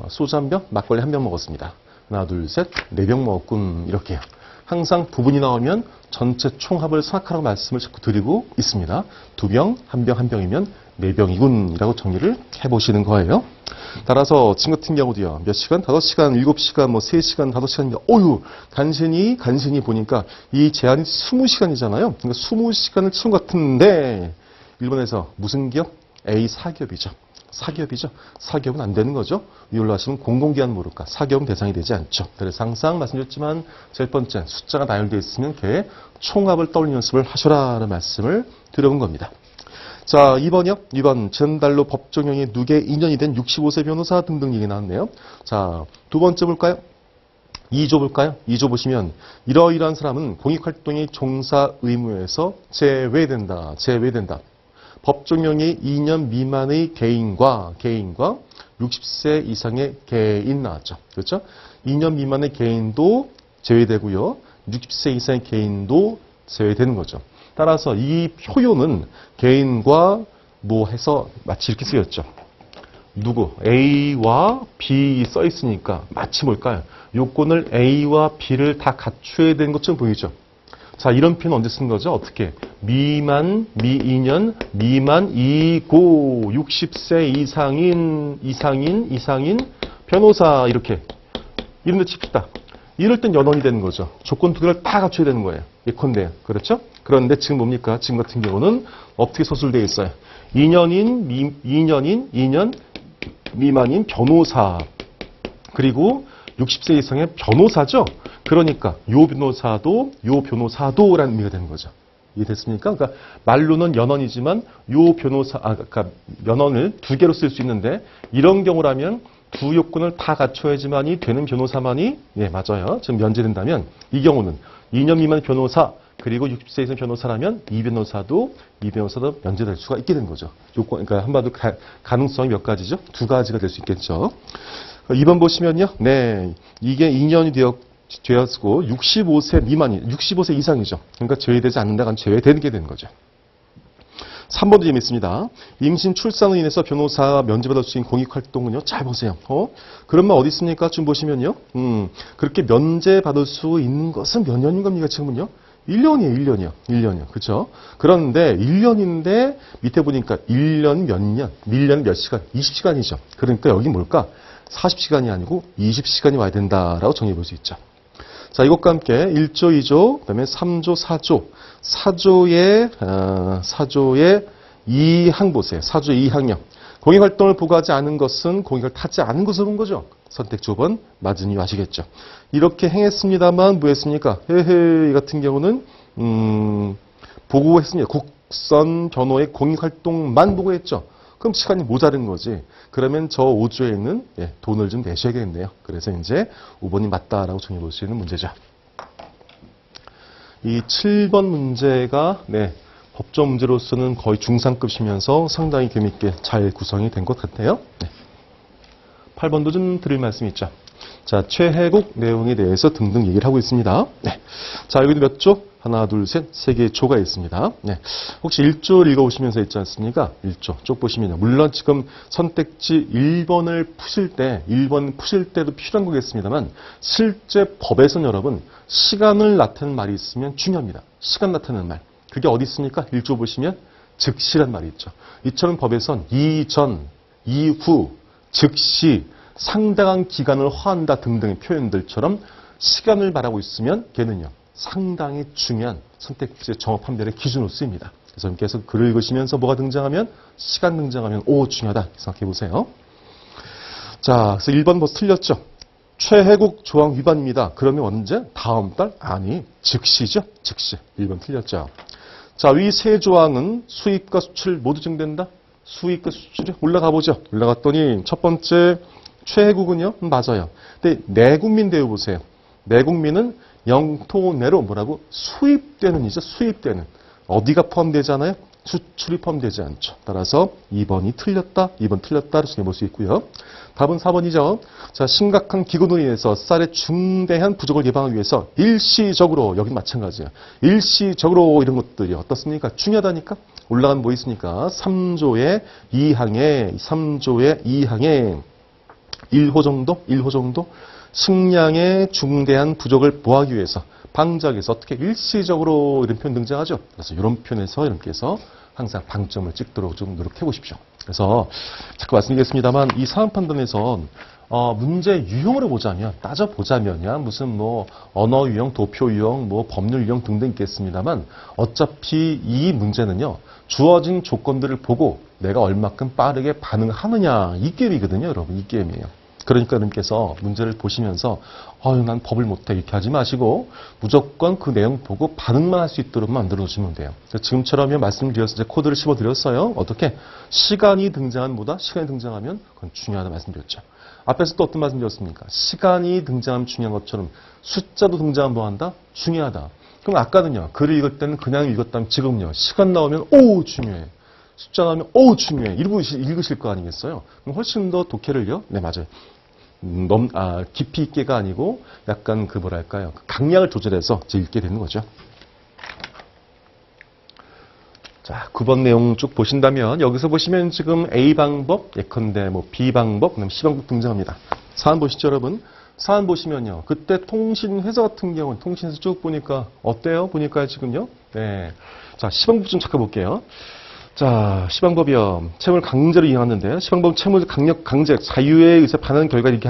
소주 1병, 막걸리 1병 먹었습니다. 하나, 둘, 셋, 4병 먹었군. 이렇게요. 항상 부분이 나오면 전체 총합을 생각하라고 말씀을 자꾸 드리고 있습니다. 2병, 1병, 1병이면 4병이군 이라고 정리를 해보시는 거예요. 따라서 지금 같은 경우도요. 몇 시간? 5시간, 7시간, 뭐 3시간, 5시간. 어휴, 간신히 보니까 이 제한이 20시간이잖아요. 그러니까 20시간을 치는 것 같은데 일본에서 무슨 기업? A 사기업이죠. 사기업이죠. 사기업은 안 되는 거죠. 위로 하시면 공공기관 모를까. 사기업은 대상이 되지 않죠. 그래서 항상 말씀드렸지만 제일 번째 숫자가 나열되어 있으면 걔 총합을 떠올리는 연습을 하셔라라는 말씀을 드려본 겁니다. 자, 2번이요. 2번 지난달로 법정형이 누계 2년이 된 65세 변호사 등등 얘기 나왔네요. 자, 두 번째 볼까요? 2조 볼까요? 2조 보시면 이러이러한 사람은 공익활동의 종사 의무에서 제외된다. 제외된다. 법정형이 2년 미만의 개인과 60세 이상의 개인 나왔죠. 그렇죠? 2년 미만의 개인도 제외되고요. 60세 이상의 개인도 제외되는 거죠. 따라서 이 효요는 개인과 뭐 해서 마치 이렇게 쓰였죠. 누구? A와 B 써 있으니까 마치 뭘까요? 요건을 A와 B를 다 갖춰야 되는 것처럼 보이죠. 자, 이런 표현 언제 쓴 거죠? 어떻게? 미만, 미2년, 미만, 이고, 60세 이상인, 변호사, 이렇게. 이런 데 칩시다. 이럴 땐 연원이 되는 거죠. 조건 두 개를 다 갖춰야 되는 거예요. 예컨대. 그렇죠? 그런데 지금 뭡니까? 지금 같은 경우는 어떻게 서술되어 있어요? 2년 미만인 변호사. 그리고 60세 이상의 변호사죠? 그러니까 요 변호사도라는 의미가 되는 거죠. 이해됐습니까? 그러니까 말로는 연언이지만 그러니까 연언을 두 개로 쓸 수 있는데 이런 경우라면 두 요건을 다 갖춰야지만이 되는 변호사만이 맞아요. 지금 면제된다면 이 경우는 2년 미만 변호사 그리고 60세 이상 변호사라면 이 변호사도 면제될 수가 있게 된 거죠. 요건 그러니까 한마디로 가능성이 몇 가지죠? 두 가지가 될 수 있겠죠. 2번 보시면요. 네. 이게 2년이 되었고 65세 이상이죠. 그러니까 제외되지 않는다가 제외되게 되는 거죠. 3번도 재밌습니다. 임신 출산으로 인해서 변호사가 면제받을 수 있는 공익활동은요. 잘 보세요. 그런 말 어디 있습니까? 지금 보시면요. 그렇게 면제받을 수 있는 것은 몇 년인 겁니까? 지금은요. 1년이에요. 그렇죠? 그런데 1년인데 밑에 보니까 1년 몇 시간? 20시간이죠. 그러니까 여기 뭘까? 40시간이 아니고 20시간이 와야 된다라고 정리해 볼 수 있죠. 자, 이것과 함께 1조, 2조, 그다음에 3조, 4조. 4조의 2항 보세요. 4조의 2항요. 공익활동을 보고하지 않은 것은 공익을 타지 않은 것으로 본 거죠. 선택 조번 맞은 이유 아시겠죠. 이렇게 행했습니다만 뭐 했습니까? 이 같은 경우는 보고했습니다. 국선 변호의 공익활동만 보고했죠. 그럼 시간이 모자른 거지. 그러면 저 5조에 있는 돈을 좀 내셔야겠네요. 그래서 이제 5번이 맞다라고 정해 볼 수 있는 문제죠. 이 7번 문제가 법조 문제로서는 거의 중상급이면서 상당히 재밌게 잘 구성이 된 것 같아요. 8번도 좀 드릴 말씀이 있죠. 자, 최혜국 내용에 대해서 등등 얘기를 하고 있습니다. 자, 여기도 몇 조? 하나, 둘, 셋, 세 개의 조가 있습니다. 혹시 1조 읽어보시면서 있지 않습니까? 1조. 쪽 보시면요. 물론 지금 선택지 1번을 푸실 때도 필요한 거겠습니다만, 실제 법에서는 여러분, 시간을 나타내는 말이 있으면 중요합니다. 시간 나타내는 말. 그게 어디 있습니까? 1조 보시면 즉시란 말이 있죠. 이처럼 법에선 이전, 이후, 즉시, 상당한 기간을 허한다 등등의 표현들처럼 시간을 말하고 있으면 걔는요. 상당히 중요한 선택지의 정어 판별의 기준으로 쓰입니다. 그래서 여러분께서 글을 읽으시면서 뭐가 등장하면 시간 등장하면 오 중요하다 생각해 보세요. 자, 그래서 1번 벌써 틀렸죠. 최혜국 조항 위반입니다. 그러면 언제? 다음 달? 아니, 즉시죠. 즉시. 1번 틀렸죠. 자, 위 세 조항은 수입과 수출 모두 증된다. 수입과 수출이 올라가 보죠. 올라갔더니 첫 번째 최혜국은요. 맞아요. 근데 내국민 대우 보세요. 내국민은 영토 내로 뭐라고? 수입되는이죠. 수입되는. 어디가 포함되잖아요? 수출이 포함되지 않죠. 따라서 2번이 틀렸다. 2번 틀렸다를 정해볼 수 있고요. 답은 4번이죠. 자, 심각한 기근으로 인해서 쌀의 중대한 부족을 예방하기 위해서 일시적으로, 여긴 마찬가지예요. 일시적으로 이런 것들이 어떻습니까? 중요하다니까? 올라간 뭐 있습니까? 3조의 2항에, 3조의 2항에 1호 정도? 식량의 중대한 부족을 보호하기 위해서 방작에서 어떻게 일시적으로 이런 표현 등장하죠. 그래서 이런 표현에서 여러분께서 항상 방점을 찍도록 좀 노력해 보십시오. 그래서 자꾸 말씀드리겠습니다만 이 사안 판단에선 문제 유형으로 보자면 따져보자면야 무슨 뭐 언어 유형, 도표 유형, 뭐 법률 유형 등등 있겠습니다만 어차피 이 문제는요. 주어진 조건들을 보고 내가 얼마큼 빠르게 반응하느냐 이 게임이거든요. 여러분 이 게임이에요. 그러니까 여러분께서 문제를 보시면서 난 법을 못해 이렇게 하지 마시고 무조건 그 내용 보고 반응만 할 수 있도록 만들어주시면 돼요. 지금처럼 말씀드려서 이제 코드를 씹어드렸어요. 어떻게? 시간이 등장하면 뭐다? 시간이 등장하면 그건 중요하다 말씀드렸죠. 앞에서 또 어떤 말씀드렸습니까? 시간이 등장하면 중요한 것처럼 숫자도 등장하면 뭐한다? 중요하다. 그럼 아까는요. 글을 읽을 때는 그냥 읽었다면 지금요. 시간 나오면 오 중요해. 숫자 나오면 오 중요해. 읽으실 거 아니겠어요? 그럼 훨씬 더 독해를요. 네 맞아요. 깊이 있게가 아니고 약간 그 뭐랄까요. 강약을 조절해서 읽게 되는 거죠. 자, 9번 내용 쭉 보신다면 여기서 보시면 지금 A 방법, 예컨대 뭐 B 방법, 그다음 C 방법 등장합니다. 사안 보시죠, 여러분. 사안 보시면요. 그때 통신회사 같은 경우는 통신에서 쭉 보니까 어때요? 보니까 지금요. 네. 자, C 방법 좀 찾아볼게요. 자, 시방법이요. 채무를 강제로 이행하는데 시방법 채무를 강제, 자유의 의사에 반하는 결과 이렇게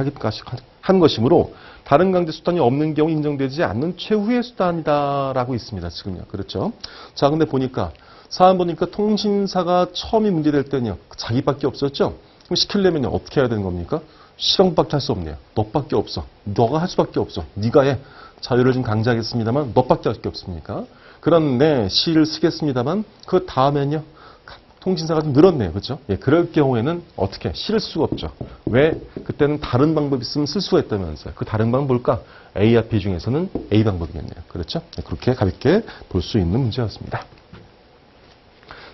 한 것이므로 다른 강제 수단이 없는 경우 인정되지 않는 최후의 수단이다라고 있습니다. 지금요. 그렇죠. 자, 근데 보니까 사안 보니까 통신사가 처음에 문제될 때는요. 자기밖에 없었죠. 그럼 시키려면요. 어떻게 해야 되는 겁니까? 시방법밖에 할 수 없네요. 너밖에 없어. 너가 할 수밖에 없어. 네가 해. 자유를 좀 강제하겠습니다만 너밖에 할 수 없습니까? 그런데 시를 쓰겠습니다만 그 다음엔요. 통신사가 좀 늘었네요. 그렇죠? 예, 그럴 경우에는 어떻게? 실을 수가 없죠. 왜? 그때는 다른 방법이 있으면 쓸 수가 있다면서요. 그 다른 방법 뭘까? A와 B 중에서는 A 방법이겠네요. 그렇죠? 네, 그렇게 가볍게 볼 수 있는 문제였습니다.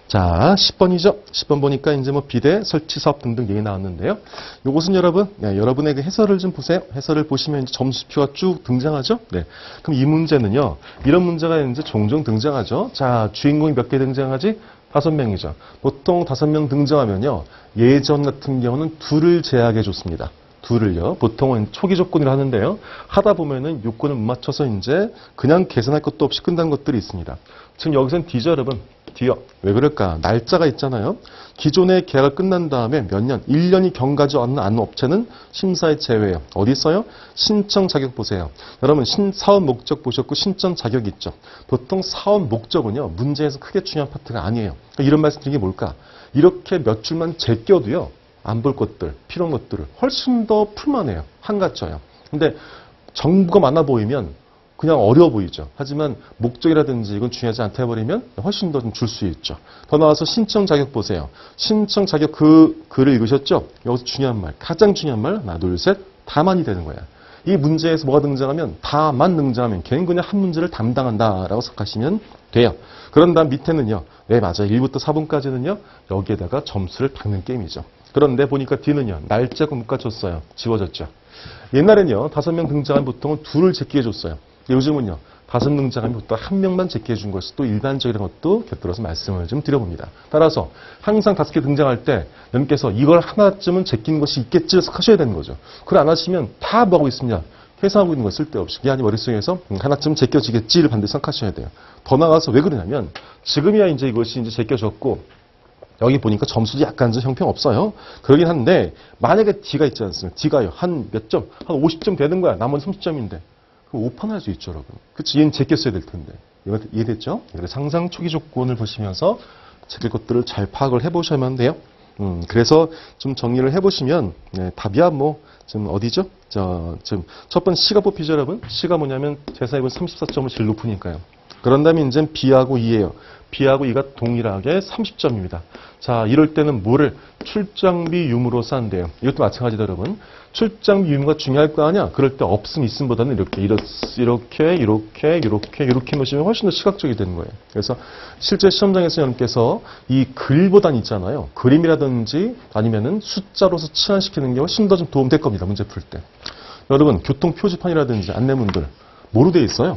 자, 10번이죠. 10번 보니까 이제 뭐 비대, 설치 사업 등등 얘기 나왔는데요. 요것은 여러분, 네, 여러분의 그 해설을 좀 보세요. 해설을 보시면 이제 점수표가 쭉 등장하죠. 네. 그럼 이 문제는요. 이런 문제가 이제 종종 등장하죠. 자, 주인공이 몇 개 등장하지? 5명이죠. 보통 5명 등장하면요. 예전 같은 경우는 2를 제약해 줬습니다. 2를요. 보통은 초기 조건을 하는데요. 하다 보면은 요건을 못 맞춰서 이제 그냥 계산할 것도 없이 끝난 것들이 있습니다. 지금 여기서는 D죠, 여러분. D요. 왜 그럴까? 날짜가 있잖아요. 기존의 계약을 끝난 다음에 몇 년, 1년이 경과하지 않는 업체는 심사에 제외해요. 어디 있어요? 신청 자격 보세요. 여러분, 사업 목적 보셨고 신청 자격이 있죠. 보통 사업 목적은요. 문제에서 크게 중요한 파트가 아니에요. 그러니까 이런 말씀 드린 게 뭘까? 이렇게 몇 줄만 제껴도요. 안 볼 것들, 필요한 것들을 훨씬 더 풀만해요. 한가져요. 근데 정보가 많아 보이면 그냥 어려워 보이죠. 하지만 목적이라든지 이건 중요하지 않다 해버리면 훨씬 더 좀 줄 수 있죠. 더 나와서 신청 자격 보세요. 신청 자격 그 글을 읽으셨죠? 여기서 중요한 말, 가장 중요한 말 하나, 둘, 셋, 다만이 되는 거야. 이 문제에서 뭐가 등장하면 다만 등장하면 걔는 그냥 한 문제를 담당한다라고 생각하시면 돼요. 그런 다음 밑에는요. 네, 맞아요. 1부터 4분까지는요. 여기에다가 점수를 받는 게임이죠. 그런데 보니까 D는요. 날짜가 못 갖췄어요. 지워졌죠. 옛날에는요. 5명 등장하면 보통은 2를 제끼해 줬어요. 요즘은요. 5명 등장하면 보통 1명만 제끼해 준 것이 또 일반적인 것도 곁들여서 말씀을 좀 드려봅니다. 따라서 항상 5개 등장할 때 여러분께서 이걸 하나쯤은 제낀 것이 있겠지 생각하셔야 되는 거죠. 그걸 안 하시면 다 뭐하고 있습니다. 회상하고 있는 거 쓸데없이. 그게 아니 머릿속에서 하나쯤 제껴지겠지를 반드시 생각하셔야 돼요. 더 나아가서 왜 그러냐면 지금이야 이제 이것이 이제 제껴졌고 여기 보니까 점수도 약간 좀 형편없어요. 그러긴 한데 만약에 D가 있지 않습니까? D가요. 한 몇 점? 한 50점 되는 거야. 나머지 30점인데. 그럼 오판할 수 있죠, 여러분. 그치? 얘는 제꼈어야 될 텐데. 이해됐죠? 그래서 상상 초기 조건을 보시면서 제낄 것들을 잘 파악을 해보셔야만 돼요. 그래서 좀 정리를 해보시면 답이야 뭐 지금 어디죠? 지금 첫 번째 C가 뽑히죠, 여러분. C가 뭐냐면 제4입은 34점을 제일 높으니까요. 그런 다음에 이제 B하고 E예요. B하고 E가 동일하게 30점입니다. 자, 이럴 때는 뭐를 출장비 유무로서 한대요. 이것도 마찬가지다, 여러분. 출장비 유무가 중요할 거 아니야? 그럴 때 없음 있음보다는 이렇게 놓으시면 훨씬 더 시각적이 되는 거예요. 그래서 실제 시험장에서 여러분께서 이 글보단 있잖아요. 그림이라든지 아니면은 숫자로서 치환시키는 게 훨씬 더 좀 도움될 겁니다. 문제 풀 때. 여러분, 교통 표지판이라든지 안내문들 뭐로 되어 있어요?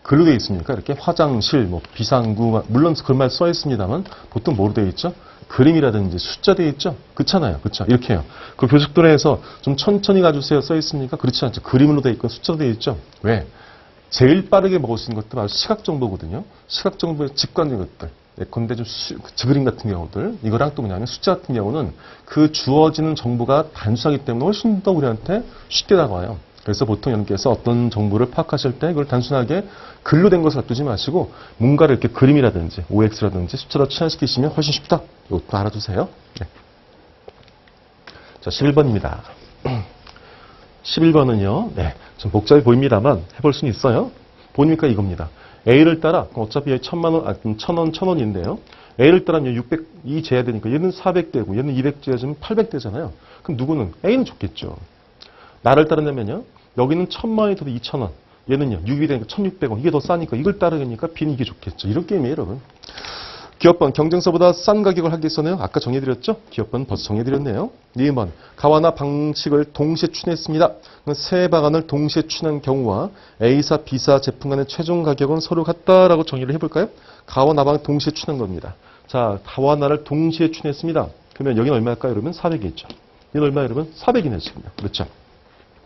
글로 되어 있습니까? 이렇게 화장실, 뭐 비상구, 물론 글만 써 있습니다만 보통 뭐로 되어 있죠? 그림이라든지 숫자 되어 있죠? 그렇잖아요. 그렇죠? 이렇게 해요. 그 교직도에서 좀 천천히 가주세요 써 있습니까? 그렇지 않죠. 그림으로 되어 있고 숫자로 되어 있죠? 왜? 제일 빠르게 먹을 수 있는 것도 바로 시각 정보거든요. 시각 정보의 직관적인 것들. 예컨대 좀 그림 같은 경우들. 이거랑 또 뭐냐면 숫자 같은 경우는 그 주어지는 정보가 단순하기 때문에 훨씬 더 우리한테 쉽게 다가와요. 그래서 보통 여러분께서 어떤 정보를 파악하실 때 이걸 단순하게 글로 된 것을 놔두지 마시고 뭔가를 이렇게 그림이라든지 OX라든지 숫자로 치환시키시면 훨씬 쉽다. 이것도 알아두세요. 네. 자, 11번입니다. 11번은요. 네, 좀 복잡해 보입니다만 해볼 수는 있어요. 보니까 이겁니다. A를 따라 어차피 1,000원, 1,000원인데요. A를 따르면 600이 재야 되니까 얘는 400대고 얘는 200재야지면 800대잖아요. 그럼 누구는? A는 좋겠죠. 나를 따르려면요. 여기는 1,000원이 더도 2,000원. 얘는요. 6이 되니까 1,600원. 이게 더 싸니까 이걸 따르니까 B는 이게 좋겠죠. 이런 게임이에요, 여러분. 기업번 경쟁사보다 싼 가격을 하기 위해서는 아까 정해드렸죠? 기업번 벌써 정해드렸네요. 2번 가와나 방식을 동시에 추진했습니다. 세 방안을 동시에 추진한 경우와 A사, B사 제품 간의 최종 가격은 서로 같다라고 정의를 해볼까요? 가와 나방을 동시에 추진한 겁니다. 자, 가와 나를 동시에 추진했습니다. 그러면 여기는 얼마일까요, 여러분? 400이 있죠. 얘는 얼마, 여러분? 400이네, 지금. 그렇죠?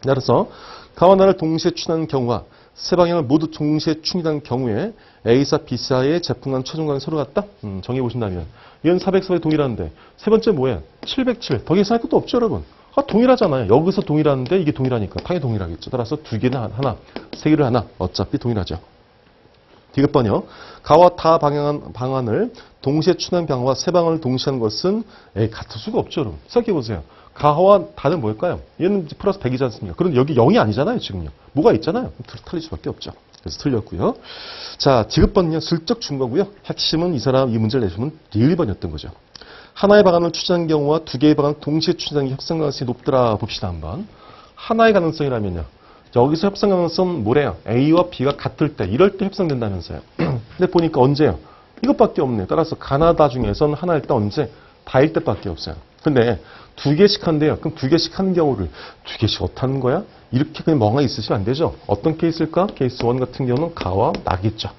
따라서 가와 나를 동시에 추진한 경우와 세 방향을 모두 동시에 추진한 경우에 A사, B사의 제품 간 최종 가격이 서로 같다? 정해보신다면 얘는 400, 400 동일한데 세 번째 뭐예요? 707. 더 계산할 것도 없죠, 여러분. 동일하잖아요. 여기서 동일한데 이게 동일하니까 당연히 동일하겠죠. 따라서 두 개는 하나, 세 개를 하나. 어차피 동일하죠. 디귿번이요. 가와 다 방안을 동시에 추진한 방안과 세 방안을 동시에 하는 것은 같을 수가 없죠, 여러분. 생각해보세요. 가와 다는 뭘까요? 얘는 플러스 100이지 않습니까? 그런데 여기 0이 아니잖아요, 지금요. 뭐가 있잖아요. 틀릴 수밖에 없죠. 그래서 틀렸고요. 자, 디귿번은요, 슬쩍 준 거고요. 핵심은 이 문제를 내시면 1번이었던 거죠. 하나의 방안을 추진한 경우와 두 개의 방안을 동시에 추진하는 게 협상 가능성이 높더라 봅시다, 한번. 하나의 가능성이라면요. 여기서 협상 가능성은 뭐래요? A와 B가 같을 때, 이럴 때 협상된다면서요. 근데 보니까 언제요? 이것밖에 없네요. 따라서 가나다 중에서는 하나일 때 언제? 다일 때밖에 없어요. 근데 두 개씩 한대요. 그럼 두 개씩 하는 경우를 두 개씩 어떻게 하는 거야? 이렇게 그냥 멍하니 있으시면 안 되죠. 어떤 케이스일까? 케이스 1 같은 경우는 가와 나겠죠.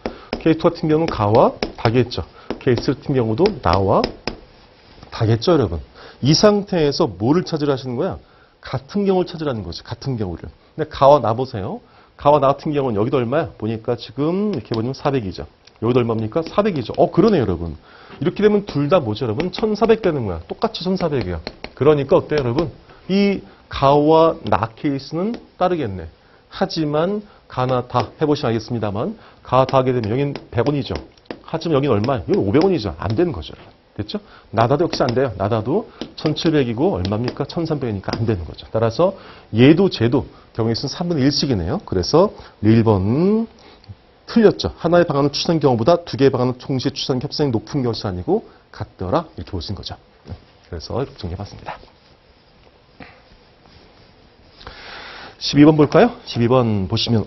케이스 2 같은 경우는 가와 다겠죠. 케이스 같은 경우도 나와 다겠죠, 여러분. 이 상태에서 뭐를 찾으려 하시는 거야? 같은 경우를 찾으라는 거죠. 같은 경우를. 근데 가와 나 보세요. 가와 나 같은 경우는 여기도 얼마야? 보니까 지금 이렇게 보면 400이죠. 여기도 얼마입니까? 400이죠. 그러네, 여러분. 이렇게 되면 둘 다 뭐죠, 여러분? 1400 되는 거야. 똑같이 1400이야. 그러니까 어때요, 여러분? 이 가와 나 케이스는 따르겠네. 하지만 가나 다 해보시면 알겠습니다만 가 다 하게 되면 여긴 100원이죠. 하지만 여긴 얼마야? 여긴 500원이죠. 안 되는 거죠. 됐죠? 나다도 역시 안 돼요. 나다도 1700이고 얼마입니까? 1300이니까 안 되는 거죠. 따라서 얘도 쟤도 경우의 수는 3분의 1씩이네요. 그래서 1번 틀렸죠. 하나의 방안을 추진한 경우보다 두 개의 방안을 동시에 추진한 협상이 높은 것이 아니고 같더라. 이렇게 보신 거죠. 그래서 이렇게 정리해봤습니다. 12번 볼까요? 12번 보시면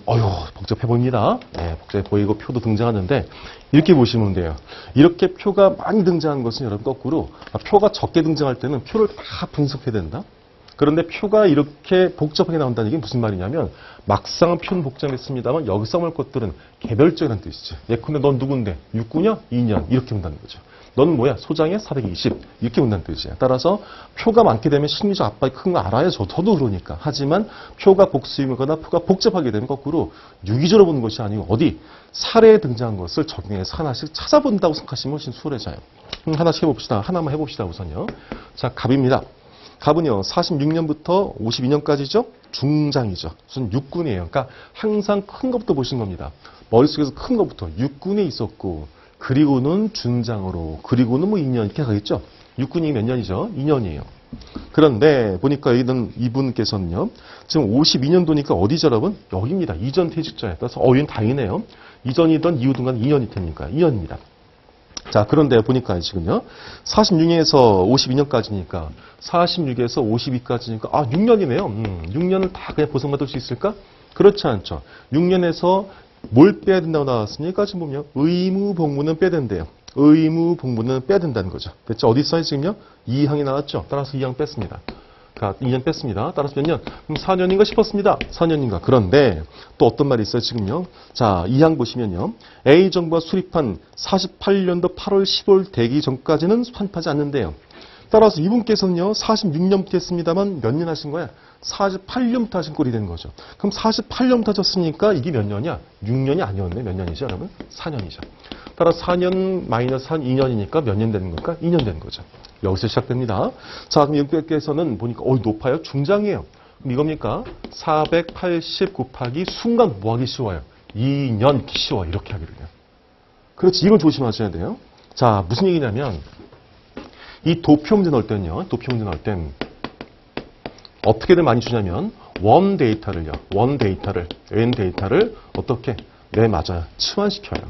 복잡해 보입니다. 네, 복잡해 보이고 표도 등장하는데 이렇게 보시면 돼요. 이렇게 표가 많이 등장하는 것은 여러분 거꾸로 표가 적게 등장할 때는 표를 다 분석해야 된다. 그런데 표가 이렇게 복잡하게 나온다는 게 무슨 말이냐면 막상은 표는 복잡했습니다만 여기서 볼 것들은 개별적이라는 뜻이죠. 예컨대 넌 누군데? 6구냐? 2년? 이렇게 본다는 거죠. 넌 뭐야? 소장에 420. 이렇게 문다는 뜻이야. 따라서 표가 많게 되면 심리적 압박이 큰 거 알아요. 저도 그러니까. 하지만 표가 복수이거나 표가 복잡하게 되면 거꾸로 유기적으로 보는 것이 아니고 어디? 사례에 등장한 것을 적용해서 하나씩 찾아본다고 생각하시면 훨씬 수월해져요. 하나씩 해봅시다. 하나만 해봅시다. 우선요. 자, 갑입니다. 갑은요, 46년부터 52년까지죠? 중장이죠. 무슨 육군이에요. 그러니까 항상 큰 것부터 보신 겁니다. 머릿속에서 큰 것부터 육군에 있었고, 그리고는 중장으로, 그리고는 뭐 2년 이렇게 가겠죠? 육군이 몇 년이죠? 2년이에요. 그런데 보니까 이분께서는요, 지금 52년도니까 어디죠, 여러분? 여기입니다. 이전 퇴직자에 따라서 이건 다행이네요. 이전이든 이후든 간에 2년이 되니까 2년입니다. 자, 그런데 보니까 지금요, 46에서 52년까지니까, 46에서 52까지니까, 6년이네요. 6년을 다 그냥 보상받을 수 있을까? 그렇지 않죠. 6년에서 뭘 빼야 된다고 나왔으니까, 지금 보면, 의무 복무는 빼야 된대요. 의무 복무는 빼야 된다는 거죠. 그렇죠? 어디 있어요, 지금요? 2항이 나왔죠. 따라서 2항 뺐습니다. 2년 뺐습니다. 따라서 몇 년? 그럼 4년인가 싶었습니다. 4년인가. 그런데 또 어떤 말이 있어요, 지금요? 자, 2항 보시면요. A정부가 수립한 48년도 8월 10월 되기 전까지는 환입하지 않는데요. 따라서 이분께서는요, 46년부터 했습니다만 몇 년 하신 거야? 48년부터 하신 꼴이 되는 거죠. 그럼 48년부터 하셨으니까 이게 몇 년이야? 6년이 아니었네. 몇 년이죠, 여러분? 4년이죠. 따라서 4년 마이너스 한 2년이니까 몇 년 되는 걸까? 2년 되는 거죠. 여기서 시작됩니다. 자, 그럼 여기께서는 보니까 높아요. 중장이에요. 그럼 이겁니까? 480 곱하기 순간 뭐 하기 쉬워요? 2년 쉬워. 이렇게 하기로요. 그렇지. 이걸 조심하셔야 돼요. 자, 무슨 얘기냐면 이 도표 문제 넣을 때는요. 도표 문제 넣을 땐 어떻게들 많이 주냐면 원 데이터를 어떻게? 네, 맞아요. 치환시켜요.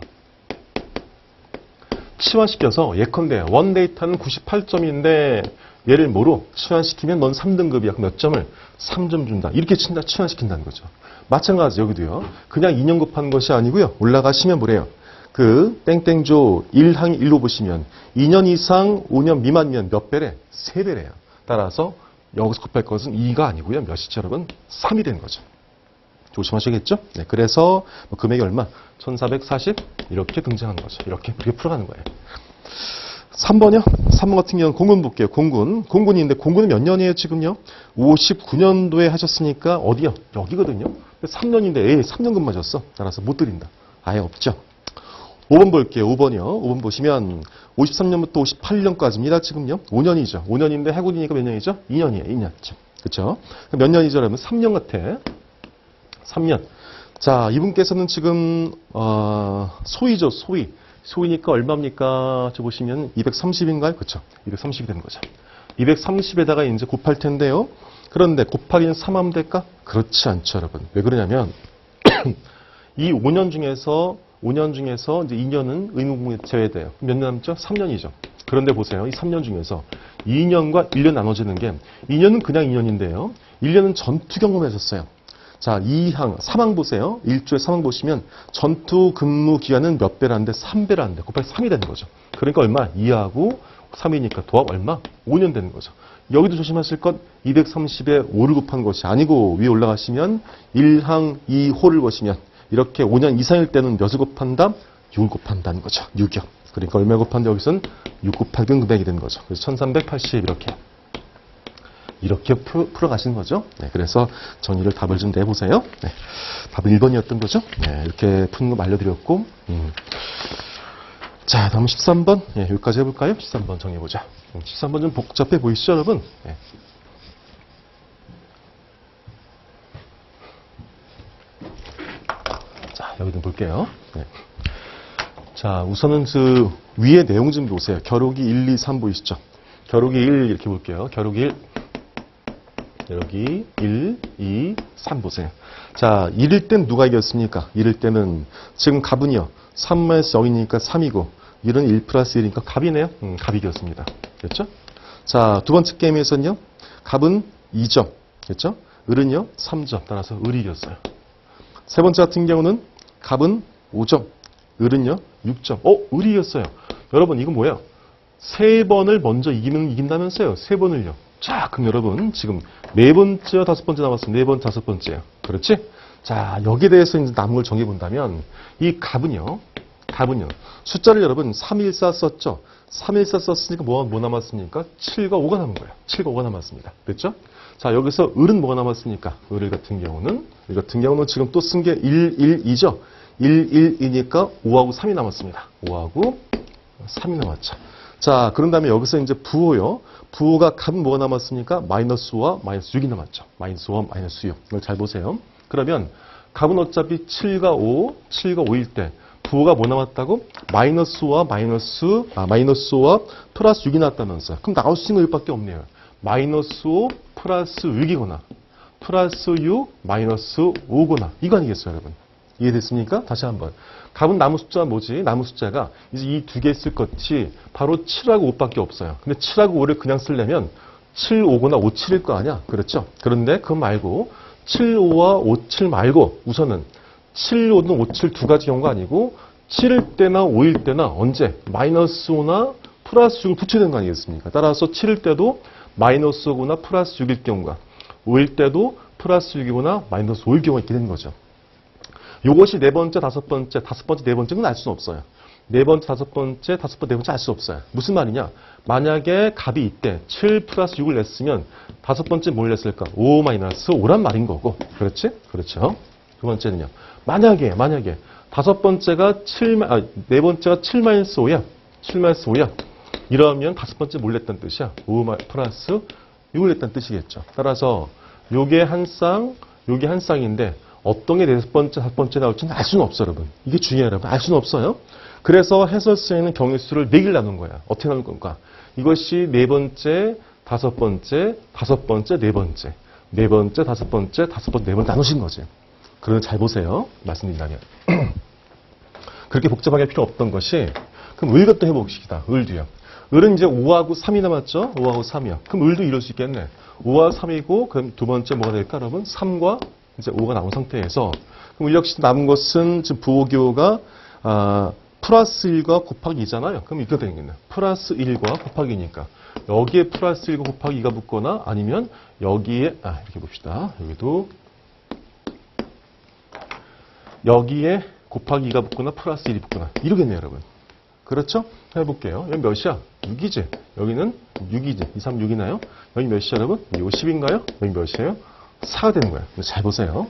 치환시켜서 예컨대 원 데이터는 98점인데 얘를 뭐로 치환시키면 넌 3등급이야. 그럼 몇 점을? 3점 준다. 이렇게 치환시킨다는 거죠. 마찬가지 여기도요. 그냥 2년 곱하는 것이 아니고요. 올라가시면 뭐래요? 그 땡땡조 1항 1로 보시면 2년 이상 5년 미만이면 몇 배래? 3배래요. 따라서 여기서 곱할 것은 2가 아니고요. 몇이죠, 여러분? 3이 되는 거죠. 조심하시겠죠? 네, 그래서 금액이 얼마? 1440 이렇게 등장하는 거죠. 이렇게 풀어가는 거예요. 3번이요. 3번 같은 경우는 공군 볼게요. 공군인데 공군은 몇 년이에요, 지금요? 59년도에 하셨으니까 어디요? 여기거든요. 3년인데 3년금 맞았어. 따라서 못 드린다. 아예 없죠. 5번 볼게요. 5번이요. 5번 보시면 53년부터 58년까지입니다. 지금요. 5년이죠. 5년인데 해군이니까 몇 년이죠? 2년이에요. 2년. 그렇죠? 몇 년이죠? 그러면 3년 같아. 3년. 자, 이분께서는 지금 소위죠. 소위니까 얼마입니까? 저 보시면 230인가요? 그렇죠. 230이 되는 거죠. 230에다가 이제 곱할 텐데요. 그런데 곱하기는 3하면 될까? 그렇지 않죠, 여러분. 왜 그러냐면 이 5년 중에서 이제 2년은 의무복무에 제외돼요. 몇 년 남죠? 3년이죠. 그런데 보세요. 이 3년 중에서 2년과 1년 나눠지는 게 2년은 그냥 2년인데요. 1년은 전투 경험하셨어요. 자, 3항 보세요. 1조의 3항 보시면 전투 근무 기간은 몇 배라는데 3배라는데 곱하기 3이 되는 거죠. 그러니까 얼마? 2하고 3이니까 도합 얼마? 5년 되는 거죠. 여기도 조심하실 것 230에 5를 곱한 것이 아니고 위에 올라가시면 1항 2호를 보시면 이렇게 5년 이상일 때는 몇을 곱한다? 6을 곱한다는 거죠. 6이요. 그러니까 얼마 곱한데 여기서는 6 곱하기 금액이 되는 거죠. 그래서 1380 이렇게 풀어가시는 거죠. 네, 그래서 정리를 답을 좀 내보세요. 네, 답은 1번이었던 거죠. 네, 이렇게 푸는 거 알려드렸고. 자, 다음 13번. 네, 여기까지 해볼까요? 13번 정해보자. 13번 좀 복잡해 보이시죠, 여러분? 네. 자, 여기 좀 볼게요. 네. 자, 우선은 그 위에 내용 좀 보세요. 겨루기 1, 2, 3 보이시죠? 겨루기 1 이렇게 볼게요. 겨루기 1. 여기 1, 2, 3 보세요. 자, 1일 땐 누가 이겼습니까? 1일 때는 지금 갑은요. 3-0이니까 3이고 1은 1 플러스 1이니까 갑이네요. 갑이 이겼습니다. 그렇죠? 자, 두 번째 게임에서는요. 갑은 2점. 그렇죠? 을은요. 3점. 따라서 을이 이겼어요. 세 번째 같은 경우는 갑은 5점. 을은요. 6점. 을이 이겼어요. 여러분 이건 뭐예요? 세 번을 먼저 이기면 이긴다면서요. 세 번을요. 자, 그럼 여러분 지금 네 번째와 다섯 번째 남았습니다. 네 번, 다섯 번째요. 그렇지? 자, 여기에 대해서 이제 남은 걸 정해본다면 이 갑은요. 답은요. 숫자를 여러분 314 썼죠? 314 썼으니까 뭐 남았습니까? 7과 5가 남은 거예요. 7과 5가 남았습니다. 됐죠? 자, 여기서 을은 뭐가 남았습니까? 을 같은 경우는 지금 또 쓴 게 1, 2죠? 1, 1이니까 5하고 3이 남았습니다. 5하고 3이 남았죠. 자, 그런 다음에 여기서 이제 부호요. 부호가 값은 뭐가 남았습니까? 마이너스 5와 마이너스 6이 남았죠. 마이너스 5와 마이너스 6. 이걸 잘 보세요. 그러면 값은 어차피 7과 5일 때 부호가 뭐 남았다고? 마이너스 5와 마이너스 5와 플러스 6이 나왔다면서요. 그럼 나올 수 있는 것밖에 없네요. 마이너스 5 플러스 6이거나 플러스 6 마이너스 5거나 이거 아니겠어요, 여러분? 이해됐습니까? 다시 한번. 값은 남은 숫자가 뭐지? 남은 숫자가 이제 이 두 개 쓸 것이 바로 7하고 5밖에 없어요. 근데 7하고 5를 그냥 쓰려면 7, 5거나 5, 7일 거 아니야? 그렇죠? 그런데 그거 말고 7, 5와 5, 7 말고 우선은 7, 5는 5, 7 두 가지 경우가 아니고 7일 때나 5일 때나 언제? 마이너스 5나 플러스 6을 붙여야 되는 거 아니겠습니까? 따라서 7일 때도 마이너스 5거나 플러스 6일 경우가 5일 때도 플러스 6이거나 마이너스 5일 경우가 있게 되는 거죠. 이것이 네 번째, 다섯 번째, 네 번째는 알 수는 없어요. 네 번째, 다섯 번째, 네 번째 알 수 없어요. 무슨 말이냐? 만약에 값이 이때 7 플러스 6을 냈으면 다섯 번째 뭘 냈을까? 5 마이너스 5란 말인 거고. 그렇지? 그렇죠. 두 번째는요. 만약에 다섯 번째가 네 번째가 7 마이너스 5야. 7 마이너스 5야. 이러면 다섯 번째 뭘 냈다는 뜻이야? 5 플러스 6을 냈다는 뜻이겠죠. 따라서 요게 한 쌍인데 어떤 게 네 번째, 다섯 번째 나올지는 알 수는 없어요, 여러분. 이게 중요해요, 여러분. 알 수는 없어요. 그래서 해설서에는 경우수를 4개를 나눈 거야. 어떻게 나눌 건가? 이것이 네 번째, 다섯 번째, 네 번째. 네 번째, 다섯 번째, 네 번째 나누신 거지. 그러면 잘 보세요. 말씀드린다면. 그렇게 복잡하게 할 필요 없던 것이, 그럼 을 것도 해봅시다. 을도요. 을은 이제 5하고 3이 남았죠? 5하고 3이요. 그럼 을도 이럴 수 있겠네. 5와 3이고, 그럼 두 번째 뭐가 될까, 여러분? 3과 이제 5가 남은 상태에서, 그럼 을 역시 남은 것은 지금 부호교가, 플러스 1과 곱하기 2잖아요. 그럼 이거 되겠네. 플러스 1과 곱하기 2니까. 여기에 플러스 1과 곱하기 2가 붙거나 아니면 여기에, 이렇게 봅시다. 여기에 곱하기 2가 붙거나 플러스 1이 붙거나. 이러겠네요, 여러분. 그렇죠? 해볼게요. 여기 몇이야? 6이지? 여기는 6이지? 2, 3, 6이나요? 여기 몇이야, 여러분? 이거 10인가요? 여기 몇이에요? 4가 되는 거예요. 잘 보세요.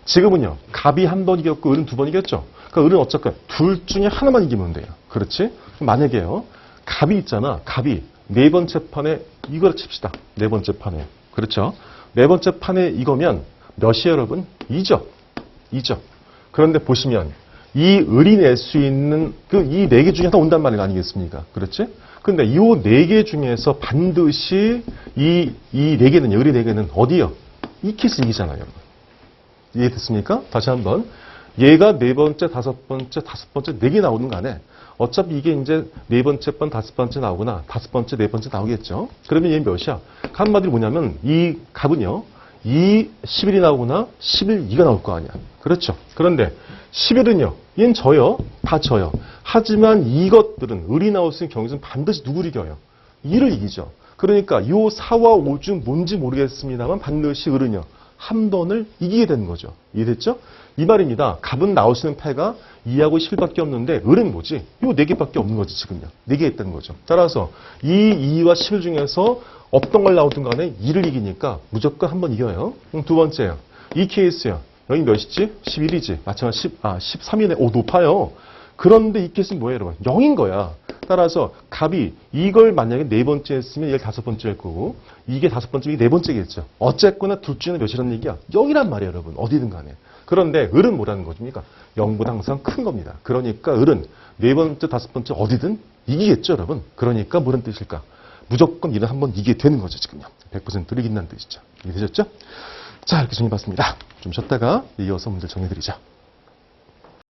지금은요, 갑이 한 번 이겼고, 을은 두 번 이겼죠? 그러니까 을은 어쩔까요? 둘 중에 하나만 이기면 돼요. 그렇지? 만약에요, 갑이 있잖아. 갑이 네 번째 판에 이걸 칩시다. 네 번째 판에. 그렇죠? 네 번째 판에 이거면 몇이에요, 여러분? 2죠? 2죠? 그런데 보시면, 이 을이 낼 수 있는 이 네 개 중에 하나 온단 말이 아니겠습니까? 그렇지? 근데 이 네 개 중에서 반드시 이 네 개는요, 을이 네 개는 어디요? 이 케이스 이기잖아요, 여러분. 이해됐습니까? 다시 한번. 얘가 네 번째, 다섯 번째, 네 개 나오는 간에 어차피 이게 이제 네 번째 번, 다섯 번째 나오거나 다섯 번째, 네 번째 나오겠죠? 그러면 얘 몇이야? 한마디로 뭐냐면 이 값은요, 11이 나오거나 11, 2가 나올 거 아니야. 그렇죠? 그런데 11은요, 얘는 져요. 다 져요. 하지만 이것들은 을이 나올 수 있는 경우에는 반드시 누구를 이겨요? 2를 이기죠. 그러니까 이 4와 5 중 뭔지 모르겠습니다만 반드시 을은요, 한 번을 이기게 되는 거죠. 이해됐죠? 이 말입니다. 갑은 나올 수 있는 패가 2하고 11밖에 없는데 을은 뭐지? 요 4개밖에 없는 거지, 지금요. 4개 있다는 거죠. 따라서 이 2와 11 중에서 어떤 걸 나오든 간에 2를 이기니까 무조건 한 번 이겨요. 두 번째요. 이 케이스요. 여기 몇이지? 11이지. 마찬가지 13이네. 오, 높아요. 그런데 이 케이스는 뭐예요, 여러분? 0인 거야. 따라서 갑이 이걸 만약에 네 번째 했으면 얘를 다섯 번째 할 거고, 이게 다섯 번째, 이게 네 번째겠죠. 어쨌거나 둘 중에 몇이라는 얘기야? 0이란 말이에요, 여러분. 어디든 간에. 그런데 을은 뭐라는 것입니까? 0보다 항상 큰 겁니다. 그러니까 을은 네 번째, 다섯 번째 어디든 이기겠죠, 여러분. 그러니까 뭐라는 뜻일까? 무조건 이는 한번 이기게 되는 거죠, 지금요. 100%를 이긴다는 뜻이죠. 이해되셨죠? 자, 이렇게 정리해봤습니다. 좀 쉬었다가 이어서 문제를 정리해드리죠.